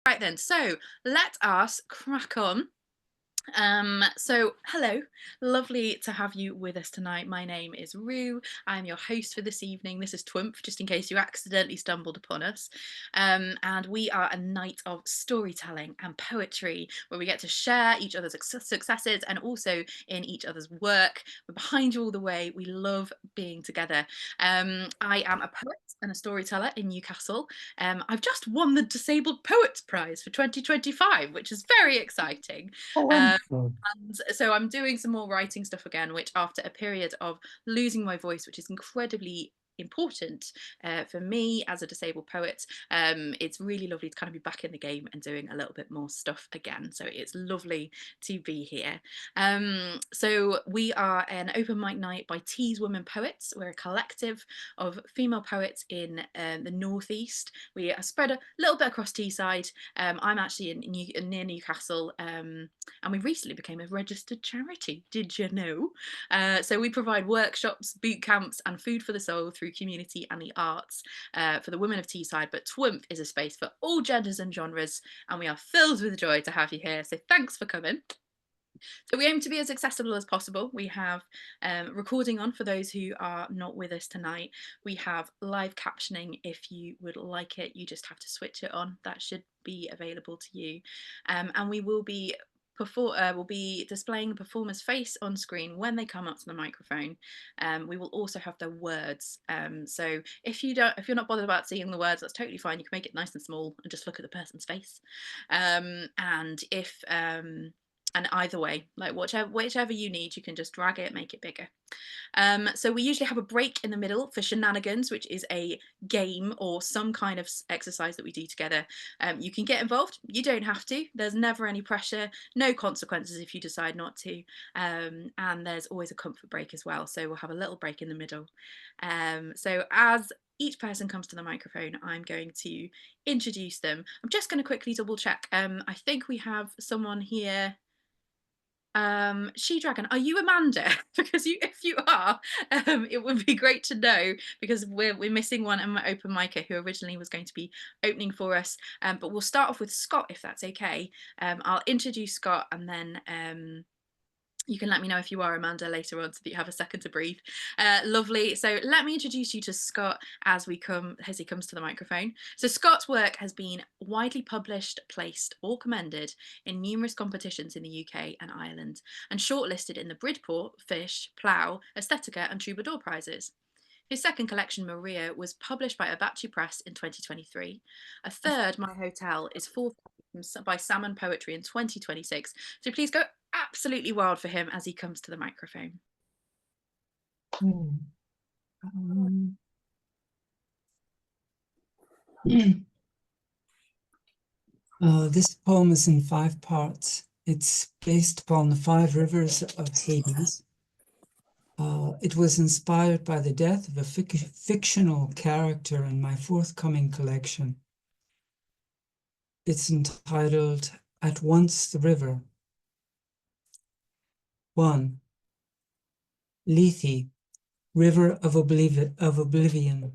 Right then, so let us crack on. So hello, lovely to have you with us tonight. My name is Rue. I'm your host for this evening. This is TWOOMPH, just in case you accidentally stumbled upon us. And we are a night of storytelling and poetry where we get to share each other's successes and also in each other's work. We're behind you all the way. We love being together. I am a poet and a storyteller in Newcastle. I've just won the Disabled Poets Prize for 2025, which is very exciting. Oh, wonderful. And so I'm doing some more writing stuff again, which after a period of losing my voice, which is incredibly important for me as a disabled poet, it's really lovely to kind of be back in the game and doing a little bit more stuff again. So it's lovely to be here. So we are an open mic night by TWOOMPH Poets. We're a collective of female poets in the northeast. We are spread a little bit across Teesside. I'm actually near Newcastle, and we recently became a registered charity. Did you know? So we provide workshops, boot camps, and food for the soul through community and the arts for the women of Teesside. But TWOOMPH is a space for all genders and genres, and we are filled with joy to have you here. So thanks for coming. So we aim to be as accessible as possible. We have recording on for those who are not with us tonight. We have live captioning if you would like it. You just have to switch it on. That should be available to you. And we will be we'll be displaying the performer's face on screen when they come up to the microphone. We will also have their words. So if you're not bothered about seeing the words, that's totally fine. You can make it nice and small and just look at the person's face. And if and either way, like whichever you need, you can just drag it, make it bigger. So we usually have a break in the middle for shenanigans, which is a game or some kind of exercise that we do together. You can get involved. You don't have to. There's never any pressure, no consequences if you decide not to. And there's always a comfort break as well. So we'll have a little break in the middle. So as each person comes to the microphone, I'm going to introduce them. I'm just going to quickly double check. I think we have someone here. She Dragon, are you Amanda? Because if you are, it would be great to know because we're missing one and my open micer who originally was going to be opening for us. But we'll start off with Scott if that's okay. I'll introduce Scott and then you can let me know if you are Amanda later on so that you have a second to breathe. Lovely. So let me introduce you to Scott as he comes to the microphone. So Scott's work has been widely published, placed or commended in numerous competitions in the UK and Ireland and shortlisted in the Bridport, Fish, Plough, Aesthetica and Troubadour prizes. His second collection, Maria, was published by Abbott Press in 2023. A third, My Hotel, is forthcoming by Salmon Poetry in 2026. So please go absolutely wild for him as he comes to the microphone. This poem is in 5 parts. It's based upon the 5 rivers of Hades. It was inspired by the death of a fictional character in my forthcoming collection. It's entitled At Once the River. 1. Lethe, River of Oblivion.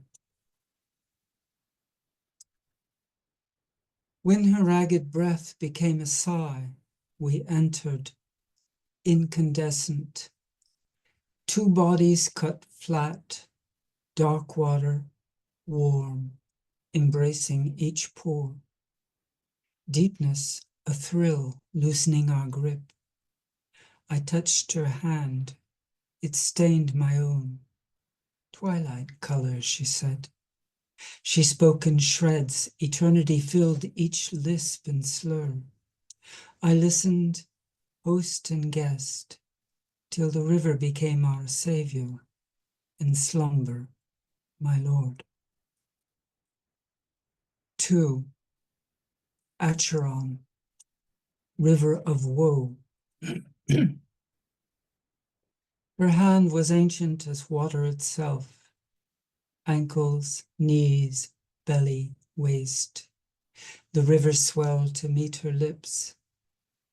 When her ragged breath became a sigh, we entered, incandescent. 2 bodies cut flat, dark water, warm, embracing each pore. Deepness, a thrill, loosening our grip. I touched her hand. It stained my own. Twilight color, she said. She spoke in shreds. Eternity filled each lisp and slur. I listened, host and guest, till the river became our savior, and slumber, my lord. 2. Acheron, river of woe. Her hand was ancient as water itself. Ankles, knees, belly, waist. The river swelled to meet her lips.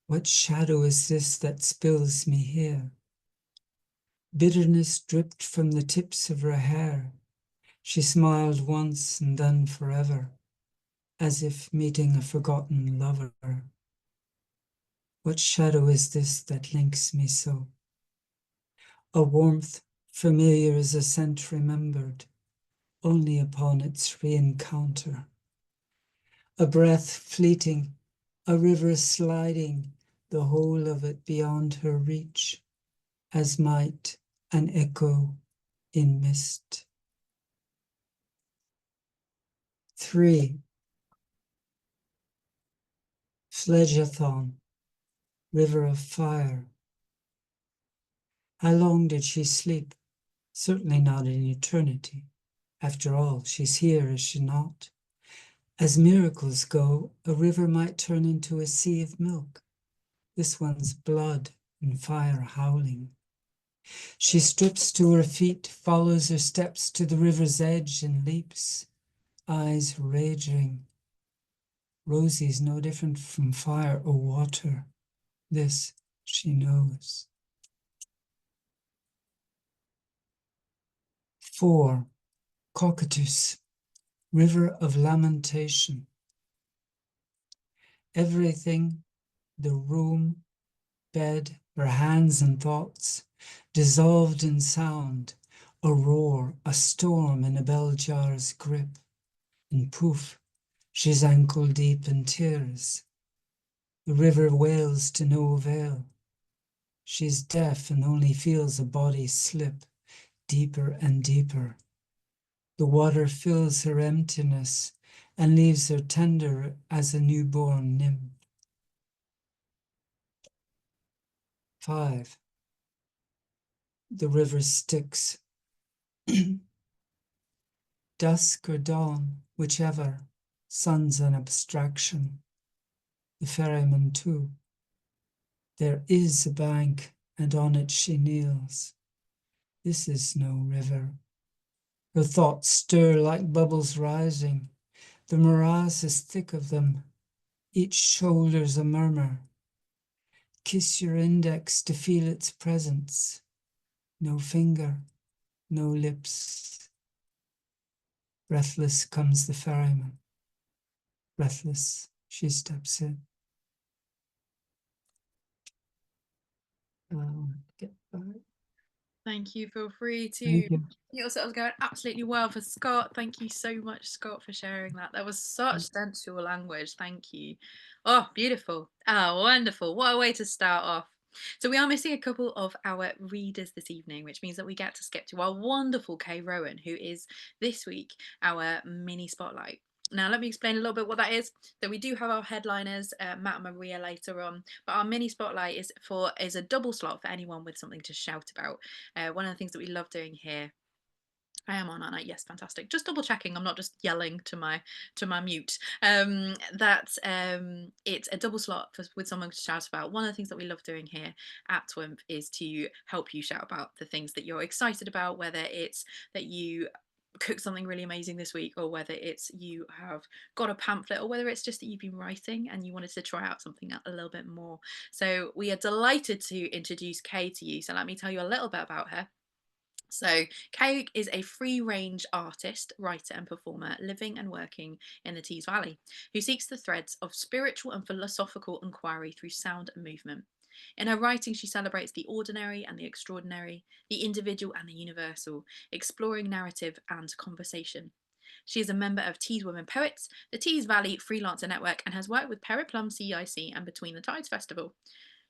What shadow is this that spills me here? Bitterness dripped from the tips of her hair. She smiled once and then forever. as if meeting a forgotten lover. What shadow is this that links me so? A warmth familiar as a scent remembered, only upon its re-encounter. A breath fleeting, a river sliding, the whole of it beyond her reach, as might an echo in mist. 3. Phlegethon, river of fire. How long did she sleep? Certainly not an eternity. After all, she's here, is she not? As miracles go, a river might turn into a sea of milk. This one's blood and fire howling. She strips to her feet, follows her steps to the river's edge and leaps, eyes raging. Rosie's no different from fire or water. This she knows. 4. Cocytus, river of lamentation. Everything, the room, bed, her hands and thoughts, dissolved in sound, a roar, a storm in a bell jar's grip, and poof, she's ankle deep in tears. The river wails to no avail. She's deaf and only feels a body slip deeper and deeper. The water fills her emptiness and leaves her tender as a newborn nymph. 5. The river Styx. Dusk or dawn, whichever, sun's an abstraction. The ferryman too. There is a bank, and on it she kneels. This is no river. Her thoughts stir like bubbles rising. The morass is thick of them. Each shoulder's a murmur. Kiss your index to feel its presence. No finger, no lips. Breathless comes the ferryman. Breathless, she steps in. Get back. Thank you. Feel free to Thank you. yourselves going absolutely well for Scott. Thank you so much, Scott, for sharing that. That was such sensual language. Thank you. Oh, beautiful. Oh, wonderful. What a way to start off. So we are missing a couple of our readers this evening, which means that we get to skip to our wonderful Kay Rowan, who is this week our mini spotlight. Now, let me explain a little bit what that is. So we do have our headliners, Matt and Maria, later on, but our mini spotlight is a double slot for anyone with something to shout about. One of the things that we love doing here. I am on, aren't I? Yes, fantastic. Just double checking. I'm not just yelling to my mute. It's a double slot with someone to shout about. One of the things that we love doing here at TWOOMPH is to help you shout about the things that you're excited about, whether it's that you cooked something really amazing this week, or whether it's you have got a pamphlet, or whether it's just that you've been writing and you wanted to try out something a little bit more. So we are delighted to introduce Kay to you. So let me tell you a little bit about her. So Kay is a free-range artist, writer and performer living and working in the Tees Valley, who seeks the threads of spiritual and philosophical inquiry through sound and movement. In her writing, she celebrates the ordinary and the extraordinary, the individual and the universal, exploring narrative and conversation. She is a member of Tees Women Poets, the Tees Valley Freelancer Network, and has worked with Periplum CIC and Between the Tides Festival.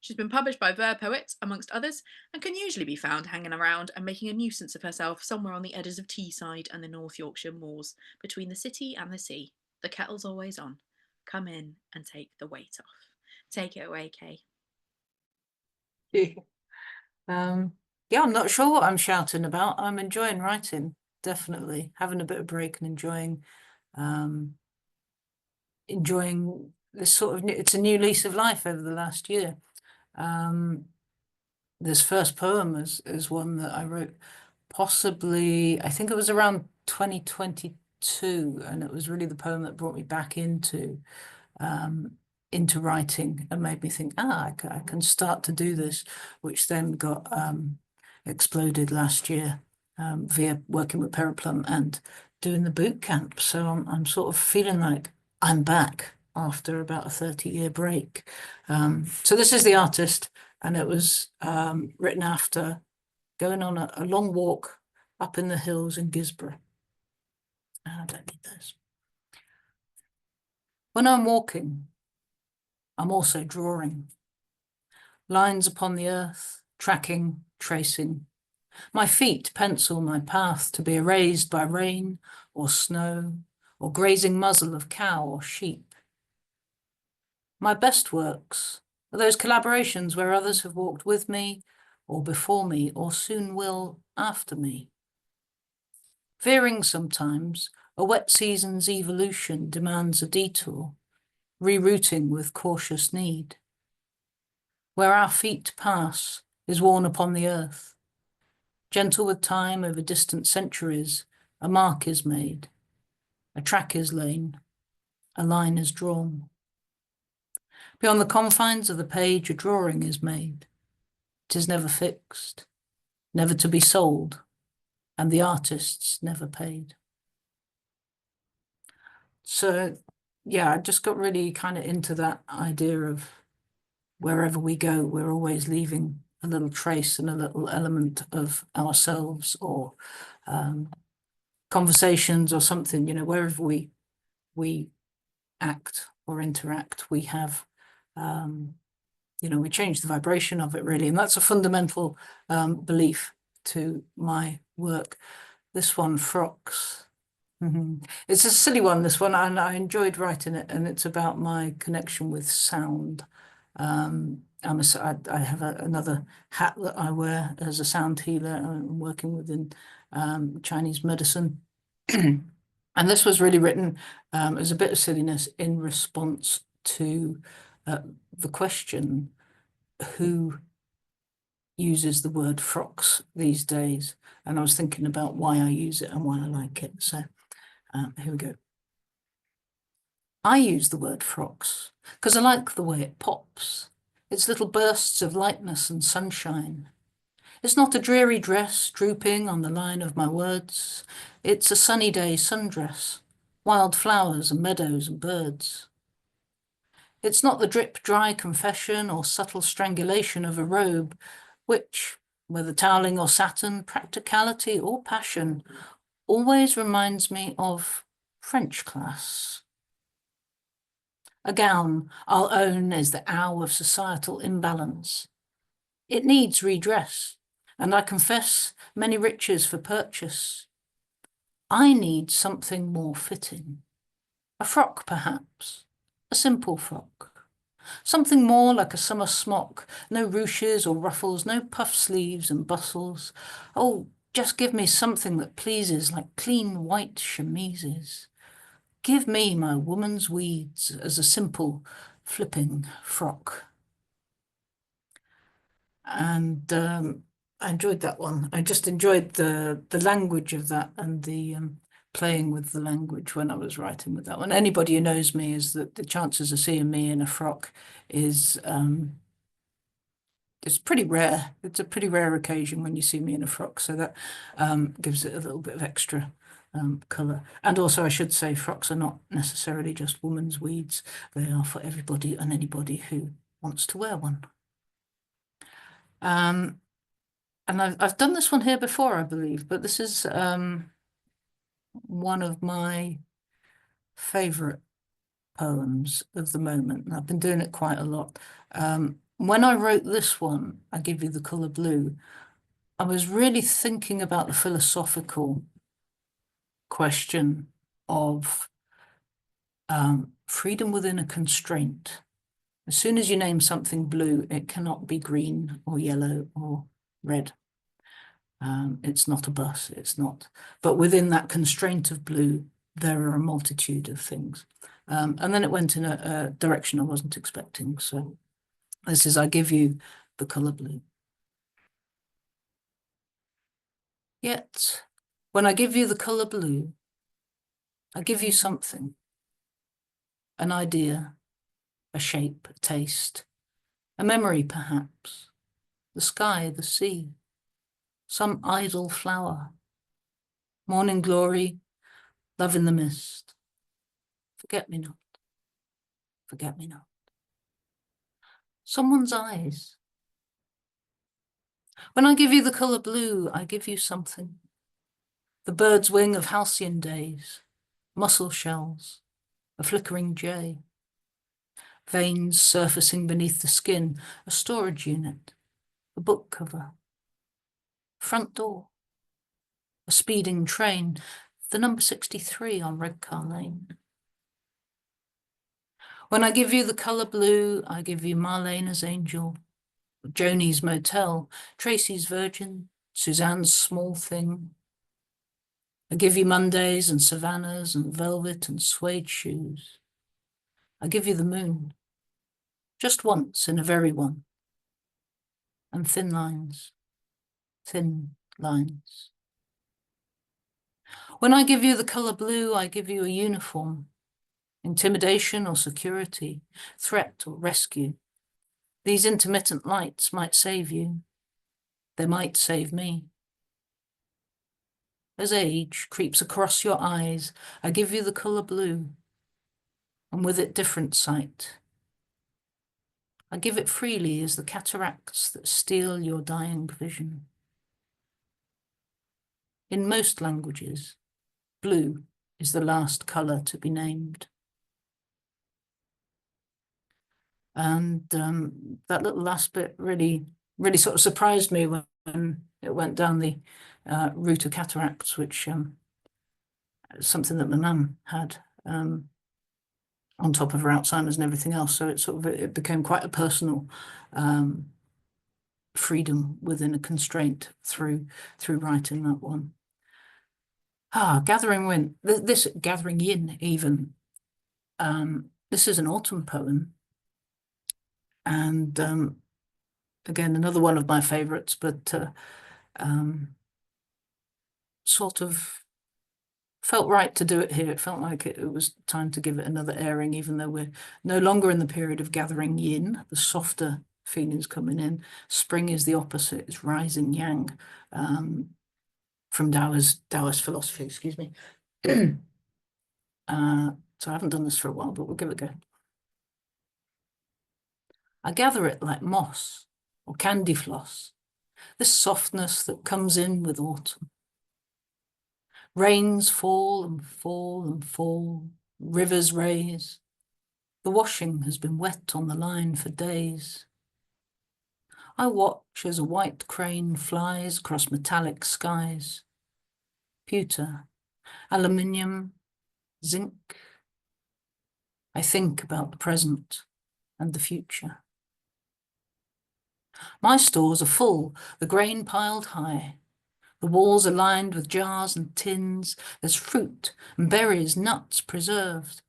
She's been published by Ver Poets, amongst others, and can usually be found hanging around and making a nuisance of herself somewhere on the edges of Teesside and the North Yorkshire moors, between the city and the sea. The kettle's always on. Come in and take the weight off. Take it away, Kay. Yeah, I'm not sure what I'm shouting about. I'm enjoying writing, definitely. Having a bit of break and enjoying this sort of it's a new lease of life over the last year. This first poem is one that I wrote possibly, I think it was around 2022, and it was really the poem that brought me back into writing and made me think, I can start to do this, which then got exploded last year via working with Periplum and doing the boot camp. So I'm sort of feeling like I'm back after about a 30-year break. So this is the artist, and it was written after going on a long walk up in the hills in Gisborough. I don't need those. When I'm walking, I'm also drawing. Lines upon the earth, tracking, tracing. My feet pencil my path to be erased by rain or snow or grazing muzzle of cow or sheep. My best works are those collaborations where others have walked with me or before me or soon will after me. Veering sometimes, a wet season's evolution demands a detour, rerouting with cautious need. Where our feet pass is worn upon the earth. Gentle with time over distant centuries, a mark is made, a track is laid, a line is drawn. Beyond the confines of the page, a drawing is made. It is never fixed, never to be sold, and the artists never paid. So, yeah, I just got really kind of into that idea of wherever we go, we're always leaving a little trace and a little element of ourselves or conversations or something, you know, wherever we act or interact, we have, you know, we change the vibration of it really. And that's a fundamental belief to my work. This one, Frocks. It's a silly one, this one, and I enjoyed writing it, and it's about my connection with sound. I have another hat that I wear as a sound healer. I'm working within Chinese medicine. And this was really written as a bit of silliness in response to the question, who uses the word frocks these days? And I was thinking about why I use it and why I like it. So here we go. I use the word frocks because I like the way it pops. Its little bursts of lightness and sunshine. It's not a dreary dress drooping on the line of my words. It's a sunny day sundress, wild flowers and meadows and birds. It's not the drip-dry confession or subtle strangulation of a robe, which, whether toweling or satin, practicality or passion, always reminds me of French class. A gown, I'll own, is the hour of societal imbalance. It needs redress, and I confess many riches for purchase. I need something more fitting. A frock, perhaps, a simple frock. Something more like a summer smock, no ruches or ruffles, no puff sleeves and bustles. Oh, just give me something that pleases, like clean white chemises. Give me my woman's weeds as a simple flipping frock. And I enjoyed that one. I just enjoyed the language of that and the playing with the language when I was writing with that one. Anybody who knows me is that the chances of seeing me in a frock is it's pretty rare. It's a pretty rare occasion when you see me in a frock, so that gives it a little bit of extra colour. And also, I should say, frocks are not necessarily just women's weeds. They are for everybody and anybody who wants to wear one. And I've done this one here before, I believe, but this is one of my favourite poems of the moment. And I've been doing it quite a lot. When I wrote this one, I Give You the Colour Blue, I was really thinking about the philosophical question of freedom within a constraint. As soon as you name something blue, it cannot be green or yellow or red. It's not a bus, it's not. But within that constraint of blue, there are a multitude of things. And then it went in a direction I wasn't expecting. So this is I Give You the Colour Blue. Yet, when I give you the colour blue, I give you something, an idea, a shape, a taste, a memory perhaps, the sky, the sea, some idle flower, morning glory, love in the mist, forget-me-not. forget-me-not. Someone's eyes. When I give you the colour blue, I give you something. The bird's wing of halcyon days, mussel shells, a flickering jay, veins surfacing beneath the skin, a storage unit, a book cover, front door, a speeding train, the number 63 on Redcar Lane. When I give you the colour blue, I give you Marlena's Angel, Joni's Motel, Tracy's Virgin, Suzanne's Small Thing. I give you Mondays and Savannahs and velvet and suede shoes. I give you the moon, just once in a very one, and thin lines, thin lines. When I give you the colour blue, I give you a uniform, intimidation or security, threat or rescue. These intermittent lights might save you. They might save me. As age creeps across your eyes, I give you the colour blue, and with it different sight. I give it freely as the cataracts that steal your dying vision. In most languages, blue is the last colour to be named. And that little last bit really sort of surprised me when it went down the route of cataracts, which is something that my mum had on top of her Alzheimer's and everything else. So it became quite a personal freedom within a constraint through writing that one. Gathering Wind, this Gathering Yin even. This is an autumn poem. And again, another one of my favorites, but sort of felt right to do it here. It felt like it was time to give it another airing, even though we're no longer in the period of gathering yin, the softer feelings coming in. Spring is the opposite, it's rising yang, from Taoist philosophy, excuse me. So I haven't done this for a while, but we'll give it a go. I gather it like moss or candy floss, this softness that comes in with autumn. Rains fall and fall and fall, rivers raise. The washing has been wet on the line for days. I watch as a white crane flies across metallic skies. Pewter, aluminium, zinc. I think about the present and the future. My stores are full, the grain piled high. The walls are lined with jars and tins. There's fruit and berries, nuts preserved,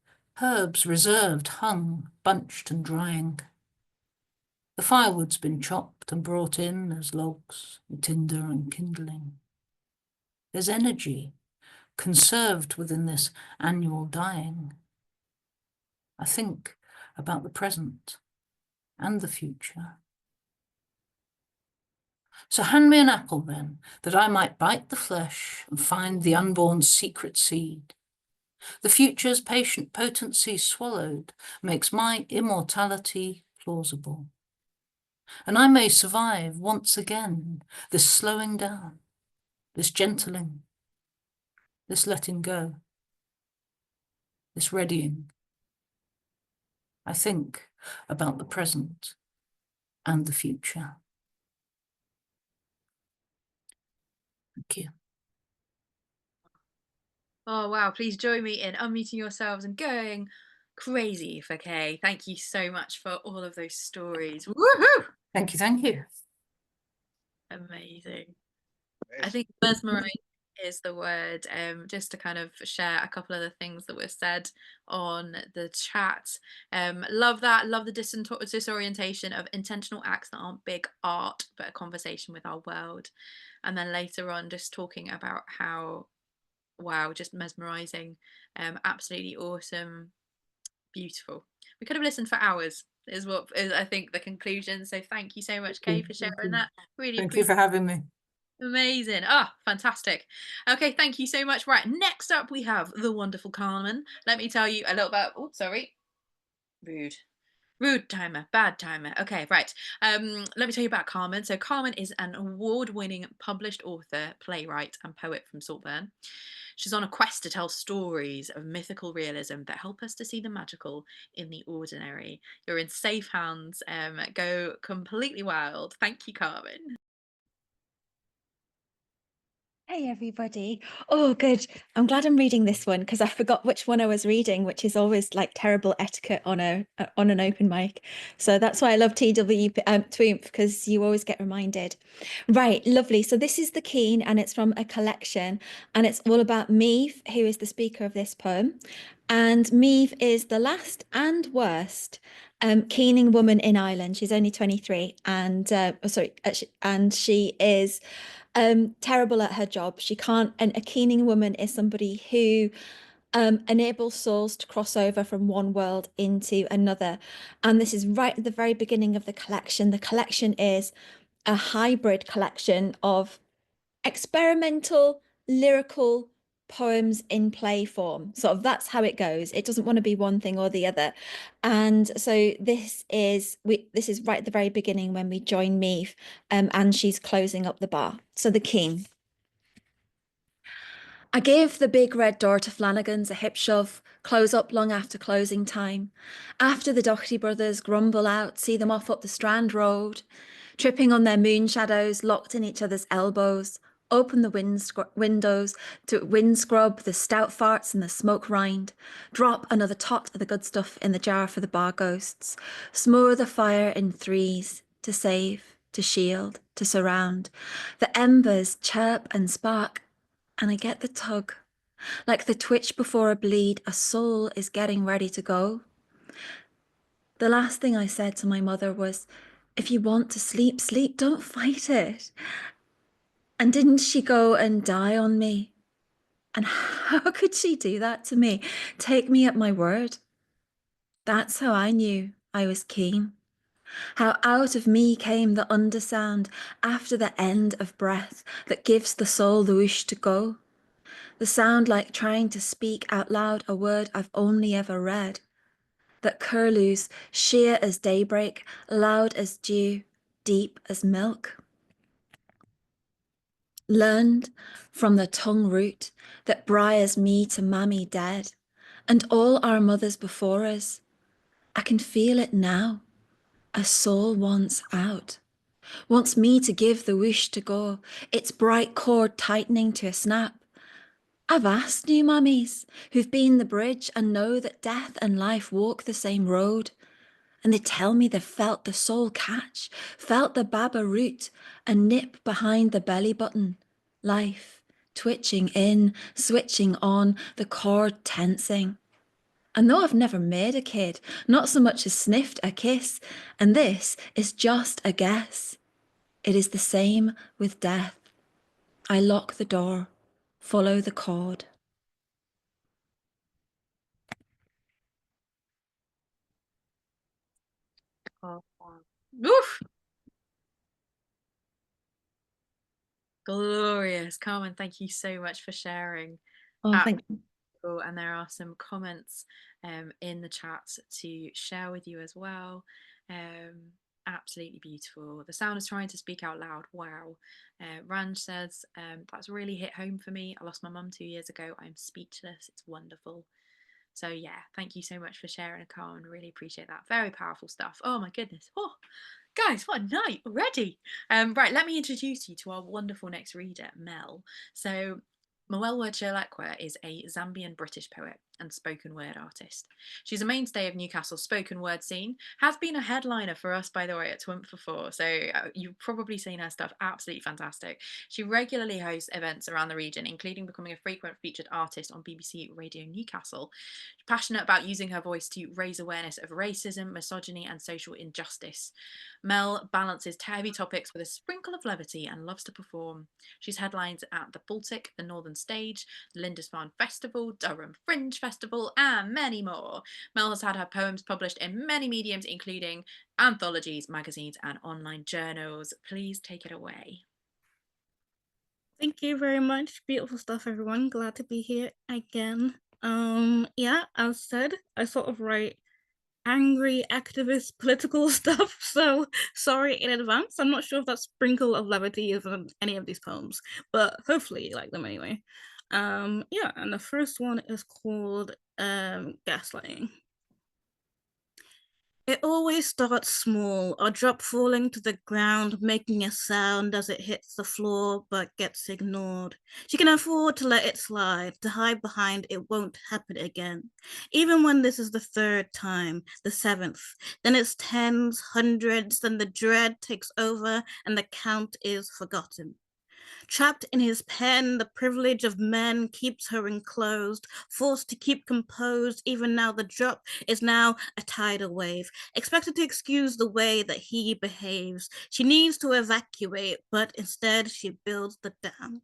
herbs reserved, hung, bunched and drying. The firewood's been chopped and brought in as logs and tinder and kindling. There's energy conserved within this annual dying. I think about the present and the future. So hand me an apple then, that I might bite the flesh and find the unborn secret seed. The future's patient potency swallowed makes my immortality plausible. And I may survive once again this slowing down, this gentling, this letting go, this readying. I think about the present and the future. Thank you. Oh, wow. Please join me in unmuting yourselves and going crazy for Kay. Thank you so much for all of those stories. Woohoo! Thank you, thank you. Amazing. I think mesmerizing is the word. Just to kind of share a couple of the things that were said on the chat. Love that. Love the disorientation of intentional acts that aren't big art, but a conversation with our world. And then later on, just talking about how, wow, just mesmerizing, absolutely awesome, beautiful. We could have listened for hours, is what is I think the conclusion. So thank you so much, Kay, for sharing that. Really Thank you for having me. Amazing. Fantastic. Okay, thank you so much. Right, next up we have the wonderful Carmen. Let me tell you a little about, oh, sorry. Rude. Rude timer, bad timer. Okay, right. Let me tell you about Carmen. So Carmen is an award-winning published author, playwright, and poet from Saltburn. She's on a quest to tell stories of mythical realism that help us to see the magical in the ordinary. You're in safe hands. Go completely wild. Thank you, Carmen. Hey everybody. Oh, good. I'm glad I'm reading this one because I forgot which one I was reading, which is always like terrible etiquette on an open mic. So that's why I love TWOOMPH because you always get reminded. Right, lovely. So this is The Keen and it's from a collection and it's all about Meave, who is the speaker of this poem. And Meave is the last and worst keening woman in Ireland. She's only 23 and and she is terrible at her job. She can't, and a keening woman is somebody who enables souls to cross over from one world into another. And this is right at the very beginning of the collection. The collection is a hybrid collection of experimental lyrical poems in play form. Sort of that's how it goes. It doesn't want to be one thing or the other. And so this is right at the very beginning when we join Meave, and she's closing up the bar. So The Keen. I gave the big red door to Flanagan's a hip shove, close up long after closing time. After the Doherty brothers grumble out, see them off up the Strand Road, tripping on their moon shadows, locked in each other's elbows. Open the windows to wind scrub the stout farts and the smoke rind. Drop another tot of the good stuff in the jar for the bar ghosts. Smoor the fire in threes to save, to shield, to surround. The embers chirp and spark, and I get the tug. Like the twitch before a bleed, a soul is getting ready to go. The last thing I said to my mother was, if you want to sleep, sleep, don't fight it. And didn't she go and die on me? And how could she do that to me? Take me at my word. That's how I knew I was keen. How out of me came the undersound after the end of breath that gives the soul the wish to go. The sound like trying to speak out loud a word I've only ever read. That curlews, sheer as daybreak, loud as dew, deep as milk. Learned from the tongue root that briars me to mammy dead, and all our mothers before us. I can feel it now. A soul wants out, wants me to give the wish to go, its bright cord tightening to a snap. I've asked new mummies who've been the bridge and know that death and life walk the same road. And they tell me they've felt the soul catch, felt the baba root and nip behind the belly button. Life twitching in, switching on, the cord tensing. And though I've never made a kid, not so much as sniffed a kiss, and this is just a guess. It is the same with death. I lock the door, follow the cord. Oh, oof. Glorious. Carmen, thank you so much for sharing. Oh, thank you. And there are some comments in the chat to share with you as well. Absolutely beautiful. The sound is trying to speak out loud. Wow. Ranj says, that's really hit home for me. I lost my mum 2 years ago. I'm speechless. It's wonderful. So yeah, thank you so much for sharing, Carmen. Really appreciate that. Very powerful stuff. Oh my goodness. Oh, guys, what a night already. Right, let me introduce you to our wonderful next reader, Mel. So Mawelwa Chelekwa is a Zambian British poet and spoken word artist. She's a mainstay of Newcastle's spoken word scene, has been a headliner for us, by the way, at TWOOMPH before, so you've probably seen her stuff, absolutely fantastic. She regularly hosts events around the region, including becoming a frequent featured artist on BBC Radio Newcastle. She's passionate about using her voice to raise awareness of racism, misogyny and social injustice. Mel balances heavy topics with a sprinkle of levity and loves to perform. She's headlines at the Baltic, the Northern Stage, the Lindisfarne Festival, Durham Fringe Festival, and many more. Mel has had her poems published in many mediums, including anthologies, magazines, and online journals. Please take it away. Thank you very much. Beautiful stuff, everyone. Glad to be here again. Yeah, as said, I sort of write angry activist political stuff, so sorry in advance. I'm not sure if that sprinkle of levity is in any of these poems, but hopefully you like them anyway. Yeah, and the first one is called Gaslighting. It always starts small, a drop falling to the ground, making a sound as it hits the floor, but gets ignored. She can afford to let it slide, to hide behind it won't happen again. Even when this is the third time, the seventh, then it's tens, hundreds, then the dread takes over and the count is forgotten. Trapped in his pen, the privilege of men keeps her enclosed, forced to keep composed. Even now, the drop is now a tidal wave, expected to excuse the way that he behaves. She needs to evacuate, but instead she builds the dam.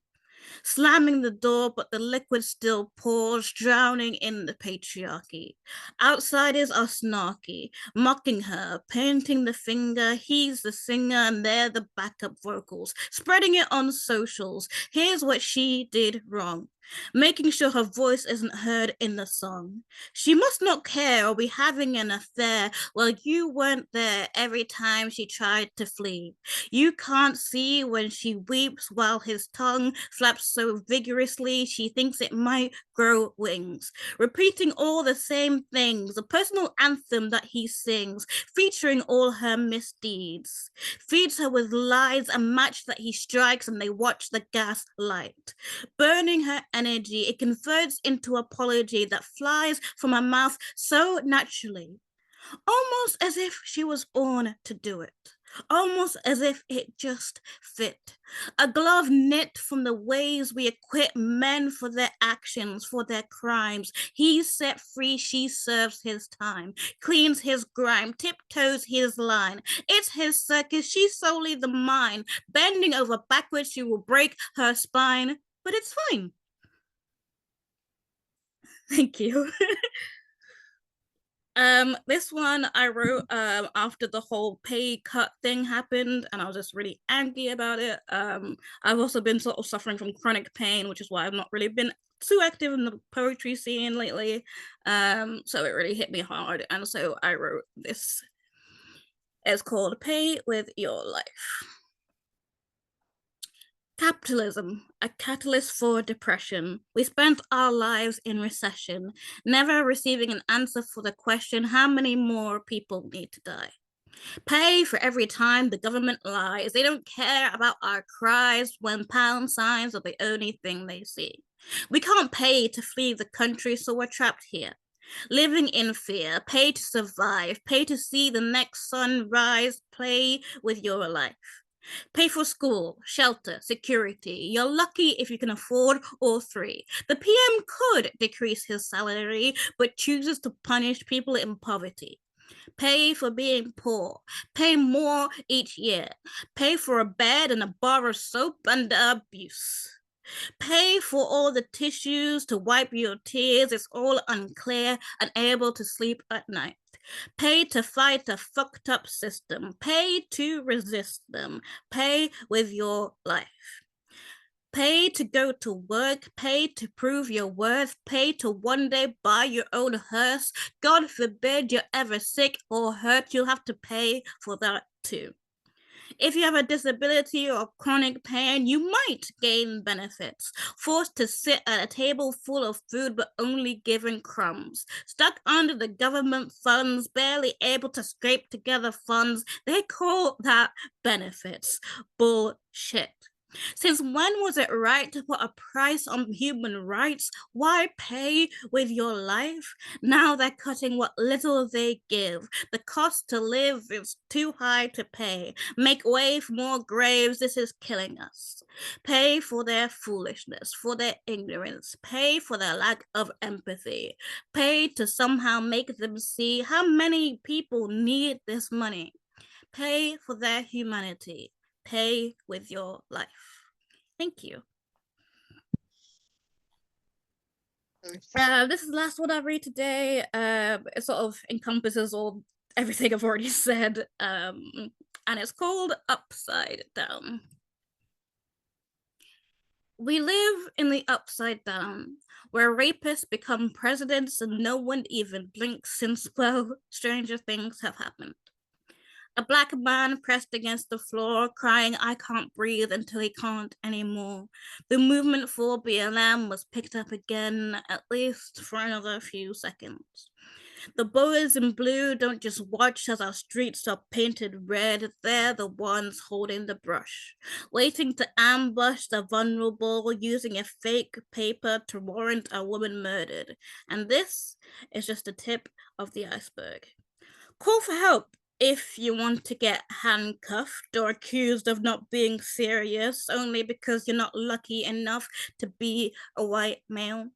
Slamming the door, but the liquid still pours, drowning in the patriarchy. Outsiders are snarky, mocking her, painting the finger. He's the singer and they're the backup vocals, spreading it on socials. Here's what she did wrong, making sure her voice isn't heard in the song. She must not care or be having an affair. Well, you weren't there every time she tried to flee. You can't see when she weeps while his tongue flaps so vigorously she thinks it might grow wings. Repeating all the same things, a personal anthem that he sings, featuring all her misdeeds. Feeds her with lies, a match that he strikes and they watch the gas light. Burning her energy, it converts into apology that flies from her mouth so naturally. Almost as if she was born to do it. Almost as if it just fit. A glove knit from the ways we equip men for their actions, for their crimes. He's set free, she serves his time, cleans his grime, tiptoes his line. It's his circus, she's solely the mine. Bending over backwards, she will break her spine, but it's fine. Thank you. This one I wrote after the whole pay cut thing happened, and I was just really angry about it. I've also been sort of suffering from chronic pain, which is why I've not really been too active in the poetry scene lately. So it really hit me hard, and so I wrote this. It's called Pay with Your Life. Capitalism, a catalyst for depression. We spent our lives in recession, never receiving an answer for the question, how many more people need to die? Pay for every time the government lies. They don't care about our cries when pound signs are the only thing they see. We can't pay to flee the country, so we're trapped here. Living in fear, pay to survive, pay to see the next sun rise, play with your life. Pay for school, shelter, security. You're lucky if you can afford all three. The PM could decrease his salary, but chooses to punish people in poverty. Pay for being poor. Pay more each year. Pay for a bed and a bar of soap under abuse. Pay for all the tissues to wipe your tears. It's all unclear, unable to sleep at night. Pay to fight a fucked up system. Pay to resist them. Pay with your life. Pay to go to work, pay to prove your worth, pay to one day buy your own hearse. God forbid you're ever sick or hurt, you'll have to pay for that too. If you have a disability or chronic pain, you might gain benefits. Forced to sit at a table full of food but only given crumbs. Stuck under the government funds, barely able to scrape together funds. They call that benefits. Bullshit. Since when was it right to put a price on human rights? Why pay with your life? Now they're cutting what little they give. The cost to live is too high to pay. Make way for more graves. This is killing us. Pay for their foolishness, for their ignorance. Pay for their lack of empathy. Pay to somehow make them see how many people need this money. Pay for their humanity. Pay with your life. Thank you. This is the last one I read today. It sort of encompasses everything I've already said, and it's called Upside Down. We live in the upside down, where rapists become presidents and no one even blinks since, well, stranger things have happened. A Black man pressed against the floor, crying, "I can't breathe," until he can't anymore. The movement for BLM was picked up again, at least for another few seconds. The boys in blue don't just watch as our streets are painted red, they're the ones holding the brush, waiting to ambush the vulnerable, using a fake paper to warrant a woman murdered. And this is just the tip of the iceberg. Call for help if you want to get handcuffed or accused of not being serious only because you're not lucky enough to be a white male.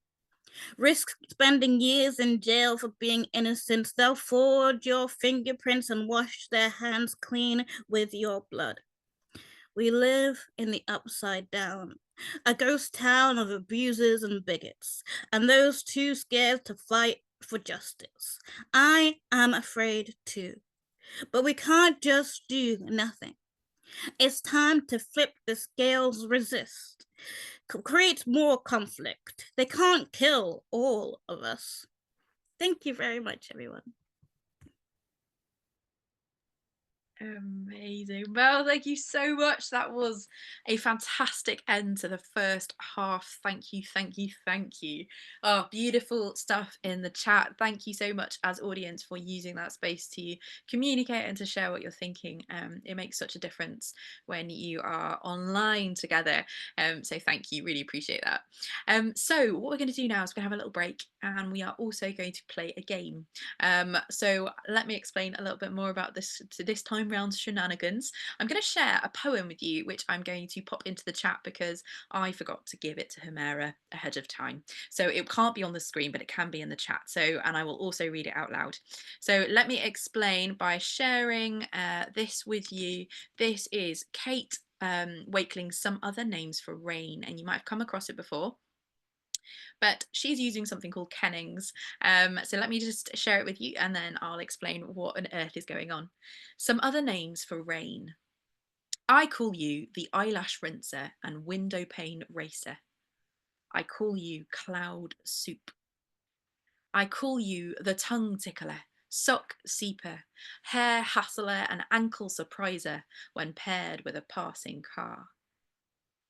Risk spending years in jail for being innocent. They'll forge your fingerprints and wash their hands clean with your blood. We live in the upside down, a ghost town of abusers and bigots, and those too scared to fight for justice. I am afraid too. But we can't just do nothing. It's time to flip the scales, resist, create more conflict. They can't kill all of us. Thank you very much, everyone. Amazing. Well, thank you so much. That was a fantastic end to the first half. Thank you, thank you, thank you. Oh, beautiful stuff in the chat. Thank you so much as audience for using that space to communicate and to share what you're thinking. It makes such a difference when you are online together. So thank you, really appreciate that. So what we're going to do now is we're going to have a little break, and we are also going to play a game. So let me explain a little bit more about this time round shenanigans. I'm going to share a poem with you, which I'm going to pop into the chat because I forgot to give it to Humera ahead of time. So it can't be on the screen, but it can be in the chat. So, and I will also read it out loud. So let me explain by sharing this with you. This is Kate Wakeling's Some Other Names for Rain, and you might have come across it before. But she's using something called kennings. So let me just share it with you, and then I'll explain what on earth is going on. Some other names for rain. I call you the eyelash rinser and window pane racer. I call you cloud soup. I call you the tongue tickler, sock seeper, hair hassler and ankle surpriser when paired with a passing car.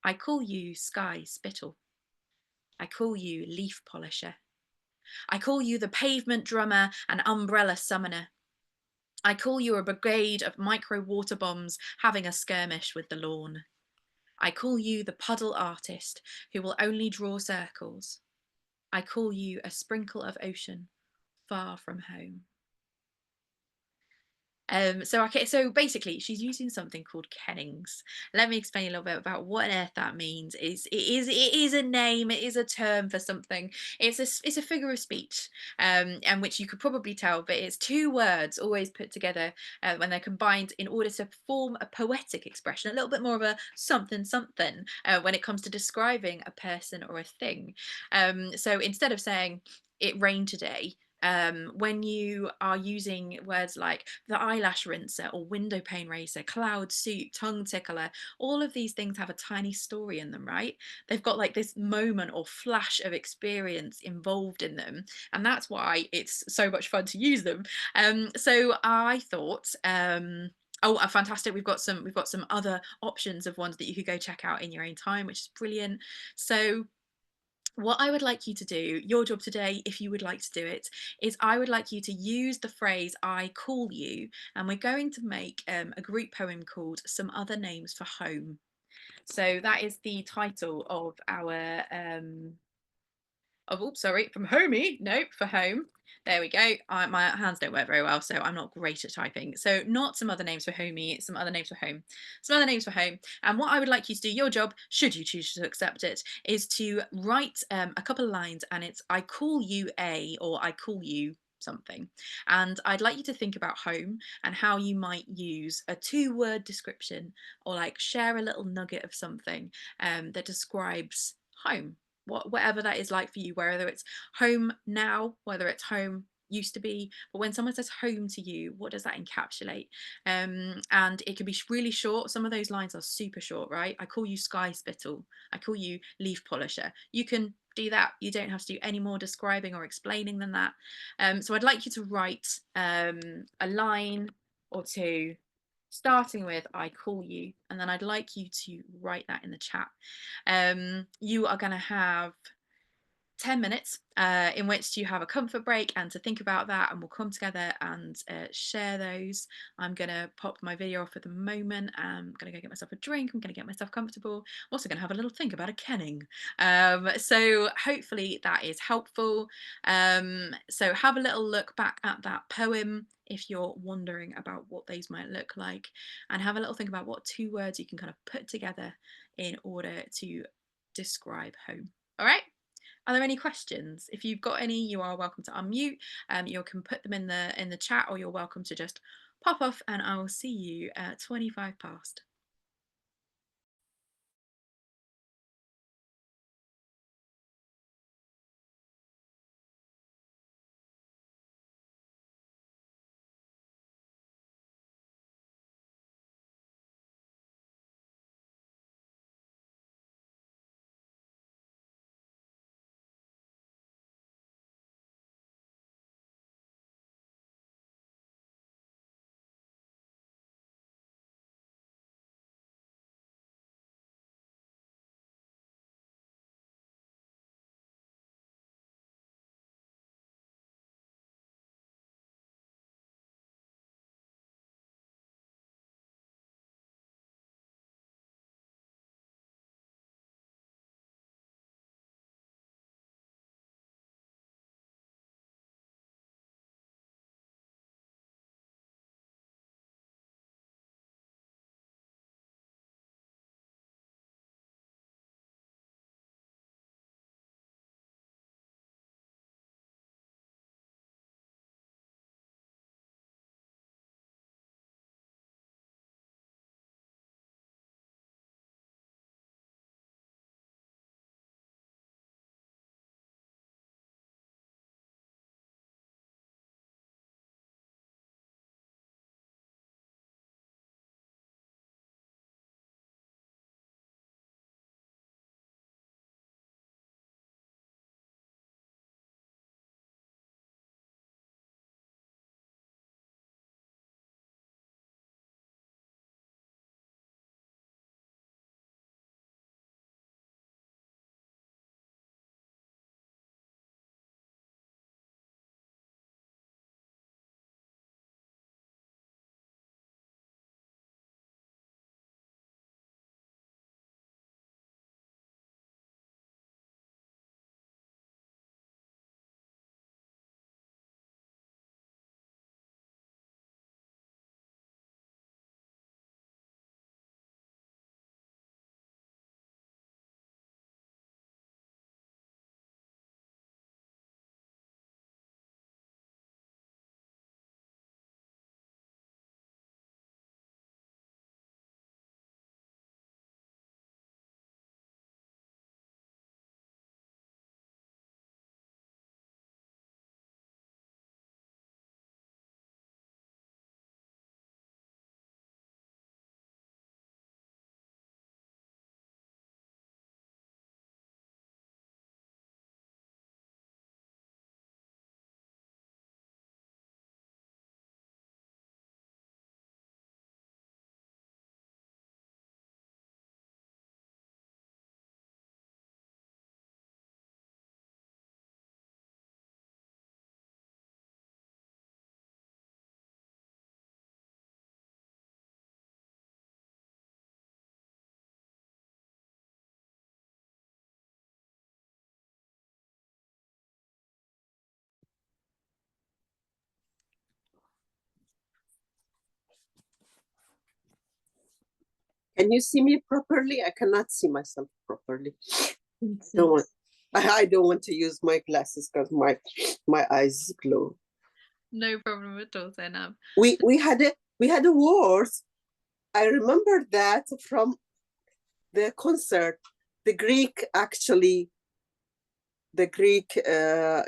I call you sky spittle. I call you leaf polisher. I call you the pavement drummer and umbrella summoner. I call you a brigade of micro water bombs having a skirmish with the lawn. I call you the puddle artist who will only draw circles. I call you a sprinkle of ocean far from home. So basically she's using something called kennings. Let me explain a little bit about what on earth that means. It is a name, it is a term for something. It's a figure of speech, and which you could probably tell, but it's two words always put together when they're combined in order to form a poetic expression, a little bit more of a something something when it comes to describing a person or a thing. So instead of saying it rained today, when you are using words like the eyelash rinser or window pane racer, cloud soup, tongue tickler, all of these things have a tiny story in them, right? They've got like this moment or flash of experience involved in them, and that's why it's so much fun to use them. So I thought oh, fantastic. We've got some other options of ones that you could go check out in your own time, which is brilliant. So what I would like you to do, your job today, if you would like to do it, is I would like you to use the phrase I call you, and we're going to make a group poem called Some Other Names for Home. So that is the title of our from homey, nope, for home. There we go. My hands don't work very well, so I'm not great at typing. So not some other names for homey, some other names for home. Some other names for home. And what I would like you to do, your job, should you choose to accept it, is to write a couple of lines, and it's I call you a, or I call you something. And I'd like you to think about home and how you might use a 2-word description, or like share a little nugget of something that describes home. Whatever that is like for you, whether it's home now, whether it's home used to be, but when someone says home to you, what does that encapsulate? And it can be really short. Some of those lines are super short, right? I call you sky spittle, I call you leaf polisher. You can do that. You don't have to do any more describing or explaining than that. So I'd like you to write a line or two starting with I call you, and then I'd like you to write that in the chat. You are going to have 10 minutes in which to have a comfort break and to think about that, and we'll come together and share those. I'm going to pop my video off at the moment. I'm going to go get myself a drink. I'm going to get myself comfortable. I'm also going to have a little think about a kenning. So hopefully that is helpful. So have a little look back at that poem if you're wondering about what those might look like, and have a little think about what 2 words you can kind of put together in order to describe home. All right. Are there any questions? If you've got any, you are welcome to unmute. You can put them in the chat, or you're welcome to just pop off, and I will see you at 25 past. Can you see me properly? I cannot see myself properly. I don't want to use my glasses because my eyes glow. No problem at all, Zainab. We had a word. I remember that from the concert. The Greek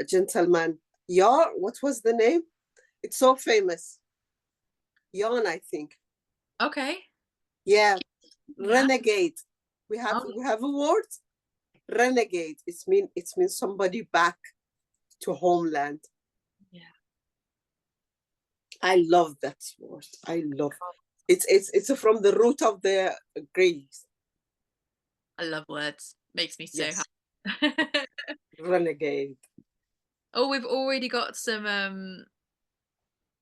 gentleman Yarn, what was the name? It's so famous. Yarn, I think. Okay. Yeah, Yeah. renegade. We have a word. Renegade. It means somebody back to homeland. Yeah. I love that word. I love it's from the root of the Greeks. I love words. Makes me so Yes. happy. Renegade. Oh, we've already got some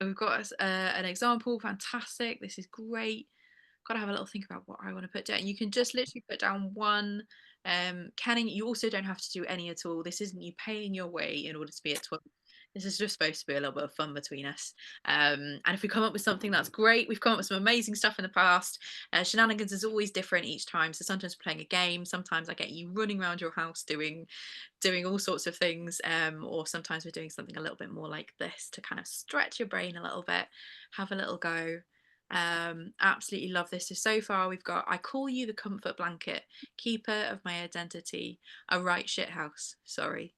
we've got an example. Fantastic. This is great. Got to have a little think about what I want to put down. You can just literally put down one. Canning, you also don't have to do any at all. This isn't you paying your way in order to be at 12. This is just supposed to be a little bit of fun between us. And if we come up with something, that's great. We've come up with some amazing stuff in the past. Shenanigans is always different each time. So sometimes we're playing a game. Sometimes I get you running around your house doing all sorts of things. Or sometimes we're doing something a little bit more like this to kind of stretch your brain a little bit, have a little go. Absolutely love this. So far we've got I call you the comfort blanket, keeper of my identity, a right shit house, sorry.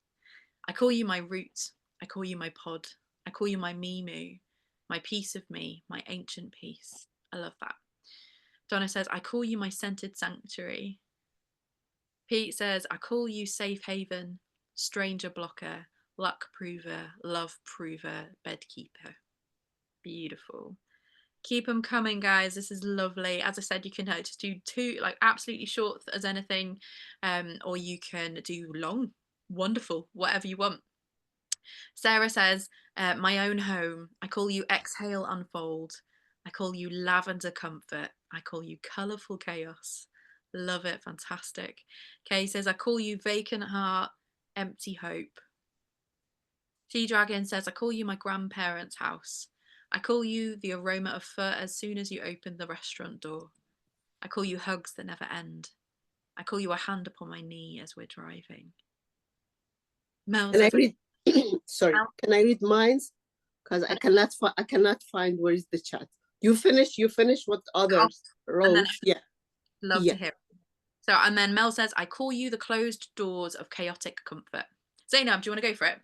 I call you my root, I call you my pod, I call you my Mimu, my piece of me, my ancient piece. I love that. Donna says I call you my scented sanctuary. Pete says I call you safe haven, stranger blocker, luck prover, love prover, bed keeper. Beautiful. Keep them coming, guys. This is lovely. As I said, you can just do two, like absolutely short as anything, or you can do long. Wonderful, whatever you want. Sarah says, my own home. I call you exhale unfold. I call you lavender comfort. I call you colourful chaos. Love it. Fantastic. Kay says, I call you vacant heart, empty hope. T-Dragon says, I call you my grandparents' house. I call you the aroma of fur as soon as you open the restaurant door. I call you hugs that never end. I call you a hand upon my knee as we're driving. Mel Can I says, read? Sorry, can I read mines? Because I cannot find where is the chat. You finish what others wrote. Yeah. Love to hear it. So, and then Mel says, I call you the closed doors of chaotic comfort. Zainab, do you want to go for it?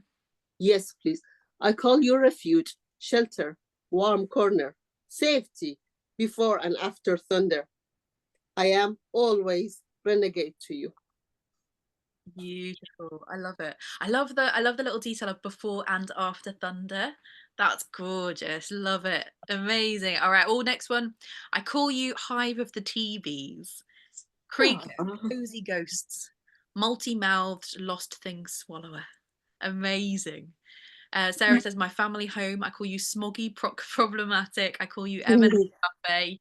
Yes, please. I call you refuge, shelter, warm corner, safety, before and after thunder. I am always renegade to you. Beautiful. I love it. I love the little detail of before and after thunder. That's gorgeous. Love it. Amazing. All right. Next one. I call you hive of the TVs. Creek, cozy ghosts, multi-mouthed lost things swallower. Amazing. Sarah says, my family home. I call you smoggy problematic. I call you M&M buffet.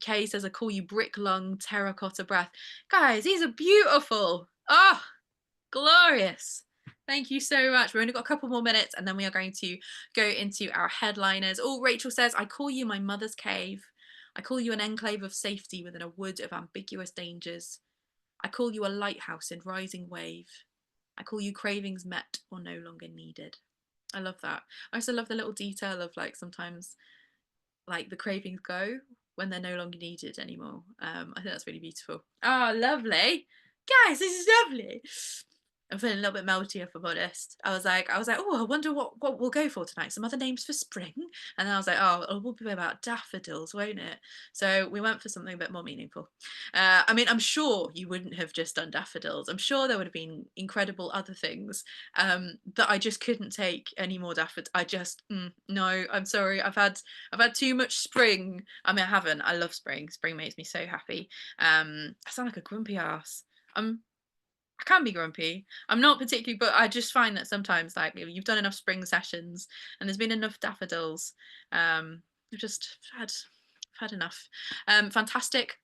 Kay says, I call you brick lung terracotta breath. Guys, these are beautiful. Oh, glorious. Thank you so much. We've only got a couple more minutes and then we are going to go into our headliners. Rachel says, I call you my mother's cave. I call you an enclave of safety within a wood of ambiguous dangers. I call you a lighthouse in rising wave. I call you cravings met or no longer needed. I love that. I also love the little detail of like sometimes like the cravings go when they're no longer needed anymore. I think that's really beautiful. Oh, lovely. Guys, this is lovely. I'm feeling a little bit melty, if I'm honest. I was like, oh, I wonder what we'll go for tonight. Some other names for spring. And then I was like, oh, it will be about daffodils, won't it? So we went for something a bit more meaningful. I mean, I'm sure you wouldn't have just done daffodils. I'm sure there would have been incredible other things. But I just couldn't take any more daffodils. I just, no, I'm sorry. I've had too much spring. I mean, I haven't. I love spring. Spring makes me so happy. I sound like a grumpy ass. I can be grumpy. I'm not particularly, but I just find that sometimes, like, if you've done enough spring sessions and there's been enough daffodils, I've just had enough. Fantastic.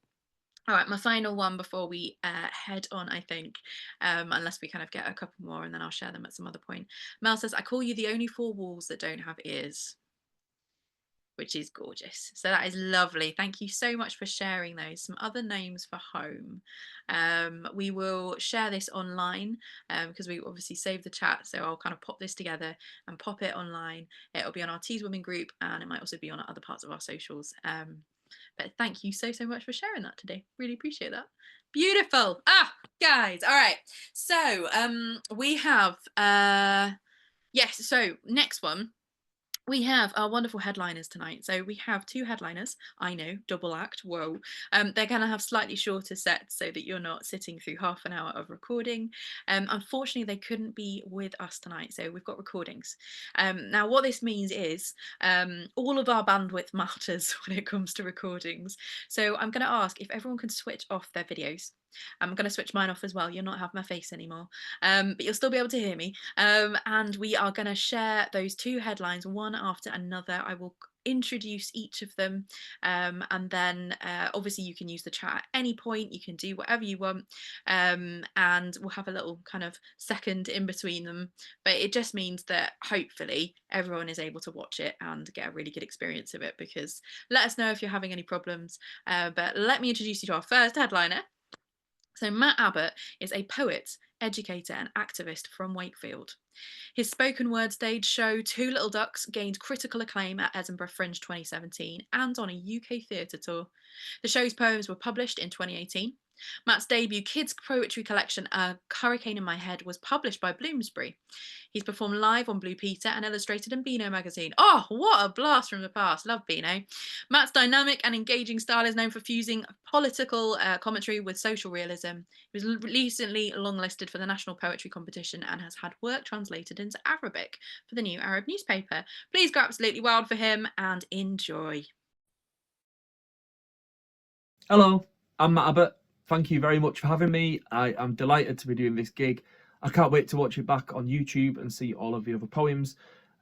All right, my final one before we head on, I think, unless we kind of get a couple more and then I'll share them at some other point. Mel says, I call you the only four walls that don't have ears, which is gorgeous. So that is lovely. Thank you so much for sharing those. Some other names for home. We will share this online because we obviously saved the chat. So I'll kind of pop this together and pop it online. It'll be on our TWOOMPH group and it might also be on other parts of our socials. But thank you so much for sharing that today. Really appreciate that. Beautiful. Guys. All right. So we have Yes, so next one. We have our wonderful headliners tonight. So we have 2 headliners. I know, double act, whoa. They're going to have slightly shorter sets so that you're not sitting through half an hour of recording. Unfortunately, they couldn't be with us tonight, so we've got recordings. Now, what this means is all of our bandwidth matters when it comes to recordings. So I'm going to ask if everyone can switch off their videos. I'm going to switch mine off as well. You'll not have my face anymore, but you'll still be able to hear me. And we are going to share those 2 headlines one after another. I will introduce each of them, and then obviously you can use the chat at any point. You can do whatever you want, and we'll have a little kind of second in between them. But it just means that hopefully everyone is able to watch it and get a really good experience of it, because let us know if you're having any problems. But let me introduce you to our first headliner. So Matt Abbott is a poet, educator and activist from Wakefield. His spoken word stage show Two Little Ducks gained critical acclaim at Edinburgh Fringe 2017 and on a UK theatre tour. The show's poems were published in 2018. Matt's debut kids' poetry collection, A Hurricane in My Head, was published by Bloomsbury. He's performed live on Blue Peter and illustrated in Beano magazine. Oh, what a blast from the past. Love Beano. Matt's dynamic and engaging style is known for fusing political commentary with social realism. He was recently longlisted for the National Poetry Competition and has had work translated into Arabic for the New Arab newspaper. Please go absolutely wild for him and enjoy. Hello, I'm Matt Abbott. Thank you very much for having me. I am delighted to be doing this gig. I can't wait to watch it back on YouTube and see all of the other poems.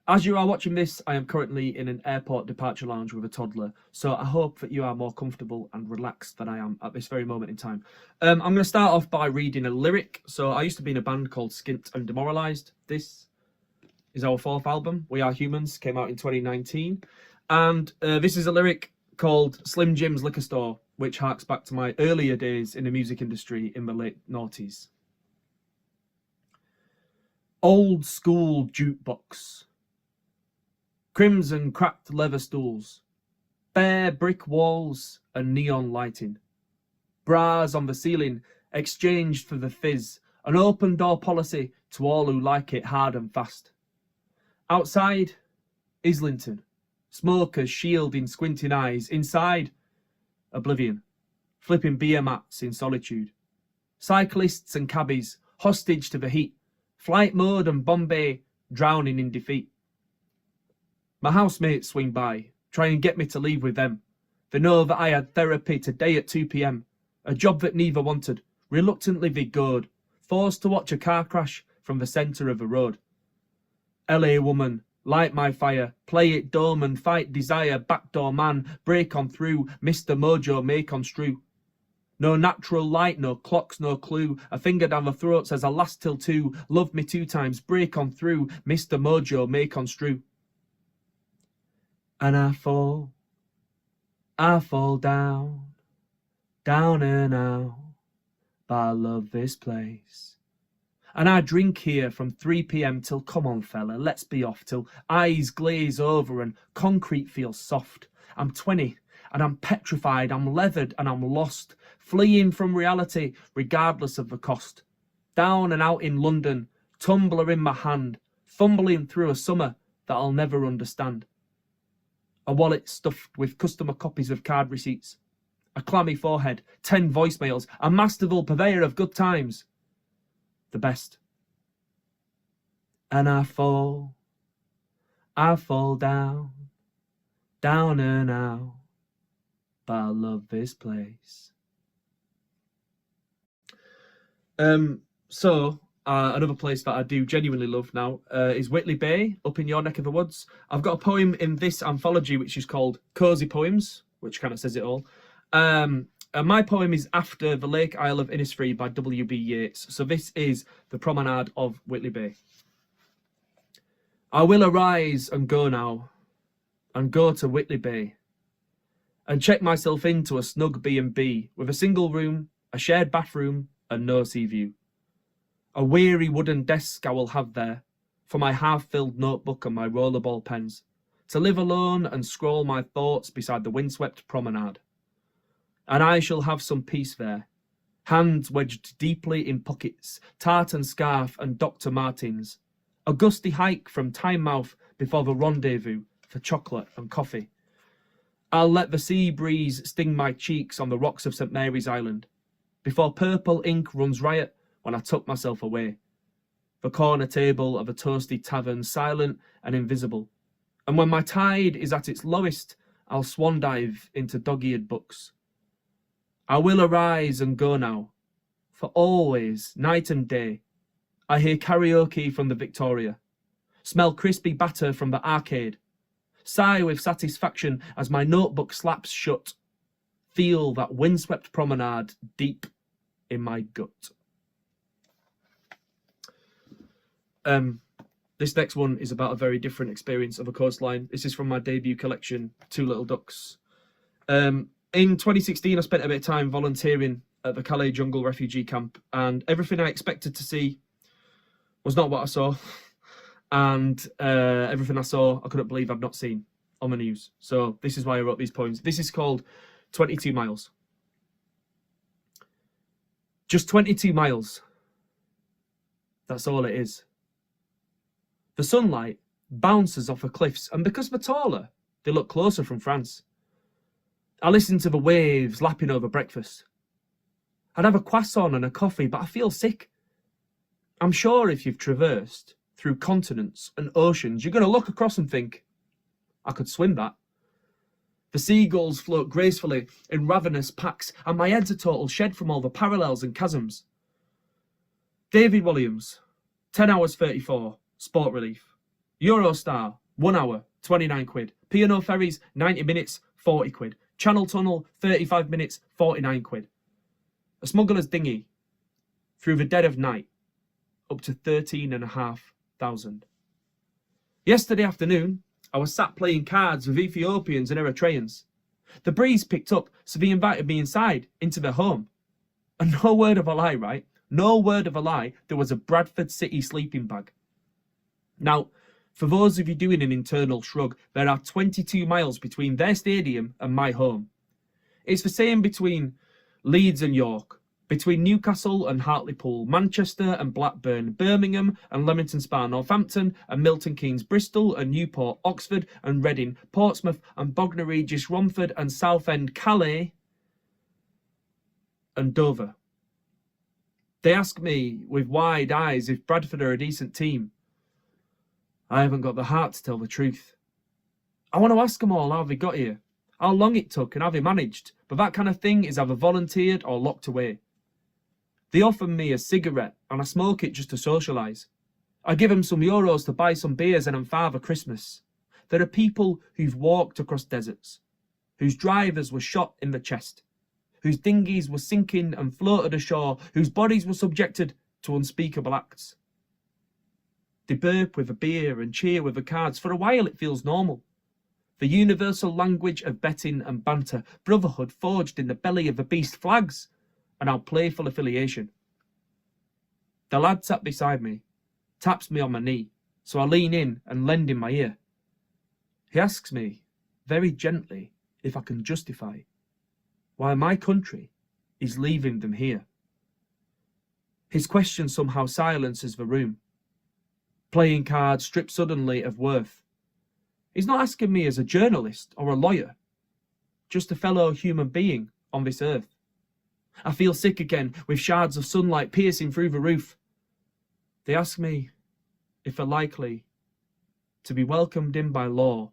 As you are watching this, I am currently in an airport departure lounge with a toddler, so I hope that you are more comfortable and relaxed than I am at this very moment in time. I'm going to start off by reading a lyric. So I used to be in a band called Skint and Demoralised. This is our 4th album, We Are Humans, came out in 2019. And this is a lyric called Slim Jim's Liquor Store, which harks back to my earlier days in the music industry in the late noughties. Old school jukebox. Crimson cracked leather stools. Bare brick walls and neon lighting. Bras on the ceiling exchanged for the fizz. An open door policy to all who like it hard and fast. Outside, Islington. Smokers shielding squinting eyes. Inside, oblivion, flipping beer mats in solitude. Cyclists and cabbies, hostage to the heat. Flight mode and Bombay, drowning in defeat. My housemates swing by, try and get me to leave with them. They know that I had therapy today at 2 p.m. A job that neither wanted, reluctantly they goad, forced to watch a car crash from the centre of a road. LA woman, light my fire, play it dumb and fight desire, backdoor man, break on through, Mr. Mojo may construe. No natural light, no clocks, no clue, a finger down the throat says I last till 2, love me 2 times, break on through, Mr. Mojo may construe. And I fall down, down and out, but I love this place. And I drink here from 3 p.m. till come on fella, let's be off, till eyes glaze over and concrete feels soft. I'm 20 and I'm petrified, I'm leathered and I'm lost, fleeing from reality regardless of the cost. Down and out in London, tumbler in my hand, fumbling through a summer that I'll never understand. A wallet stuffed with customer copies of card receipts, a clammy forehead, 10 voicemails, a masterful purveyor of good times. The best. And I fall down, down and out, but I love this place. Another place that I do genuinely love now is Whitley Bay, up in your neck of the woods. I've got a poem in this anthology which is called Cosy Poems, which kind of says it all. My poem is After the Lake Isle of Innisfree by W.B. Yeats. So this is the promenade of Whitley Bay. I will arise and go now, and go to Whitley Bay, and check myself into a snug B&B with a single room, a shared bathroom, and no sea view. A weary wooden desk I will have there, for my half-filled notebook and my rollerball pens, to live alone and scroll my thoughts beside the windswept promenade. And I shall have some peace there, hands wedged deeply in pockets, tartan scarf and Dr. Martens, a gusty hike from Tynemouth before the rendezvous for chocolate and coffee. I'll let the sea breeze sting my cheeks on the rocks of St Mary's Island, before purple ink runs riot when I tuck myself away. The corner table of a toasty tavern, silent and invisible. And when my tide is at its lowest, I'll swan dive into dog-eared books. I will arise and go now, for always, night and day, I hear karaoke from the Victoria, smell crispy batter from the arcade, sigh with satisfaction as my notebook slaps shut, feel that windswept promenade deep in my gut. This next one is about a very different experience of a coastline. This is from my debut collection, Two Little Ducks. In 2016, I spent a bit of time volunteering at the Calais Jungle Refugee Camp, and everything I expected to see was not what I saw. And everything I saw, I couldn't believe I'd not seen on the news. So this is why I wrote these poems. This is called 22 Miles. Just 22 miles. That's all it is. The sunlight bounces off the cliffs, and because they're taller, they look closer from France. I listen to the waves lapping over breakfast. I'd have a croissant and a coffee, but I feel sick. I'm sure if you've traversed through continents and oceans, you're going to look across and think, I could swim that. The seagulls float gracefully in ravenous packs, and my head's a total shed from all the parallels and chasms. David Williams, 10 hours 34, Sport Relief. Eurostar, 1 hour, 29 quid. P&O Ferries, 90 minutes, 40 quid. Channel Tunnel, 35 minutes, 49 quid. A smuggler's dinghy, through the dead of night, up to 13,500. Yesterday afternoon, I was sat playing cards with Ethiopians and Eritreans. The breeze picked up, so they invited me inside, into their home. And no word of a lie, right? No word of a lie, there was a Bradford City sleeping bag. Now, for those of you doing an internal shrug, there are 22 miles between their stadium and my home. It's the same between Leeds and York, between Newcastle and Hartlepool, Manchester and Blackburn, Birmingham and Leamington Spa, Northampton and Milton Keynes, Bristol and Newport, Oxford and Reading, Portsmouth and Bognor Regis, Romford and Southend, Calais and Dover. They ask me with wide eyes if Bradford are a decent team. I haven't got the heart to tell the truth. I want to ask them all how they got here, how long it took and how they managed, but that kind of thing is either volunteered or locked away. They offer me a cigarette and I smoke it just to socialise. I give them some euros to buy some beers and then Father Christmas. There are people who've walked across deserts, whose drivers were shot in the chest, whose dinghies were sinking and floated ashore, whose bodies were subjected to unspeakable acts. They burp with a beer and cheer with the cards. For a while it feels normal. The universal language of betting and banter, brotherhood forged in the belly of the beast, flags, and our playful affiliation. The lad sat beside me, taps me on my knee, so I lean in and lend him my ear. He asks me, very gently, if I can justify why my country is leaving them here. His question somehow silences the room. Playing cards stripped suddenly of worth. He's not asking me as a journalist or a lawyer, just a fellow human being on this earth. I feel sick again, with shards of sunlight piercing through the roof. They ask me if they're likely to be welcomed in by law,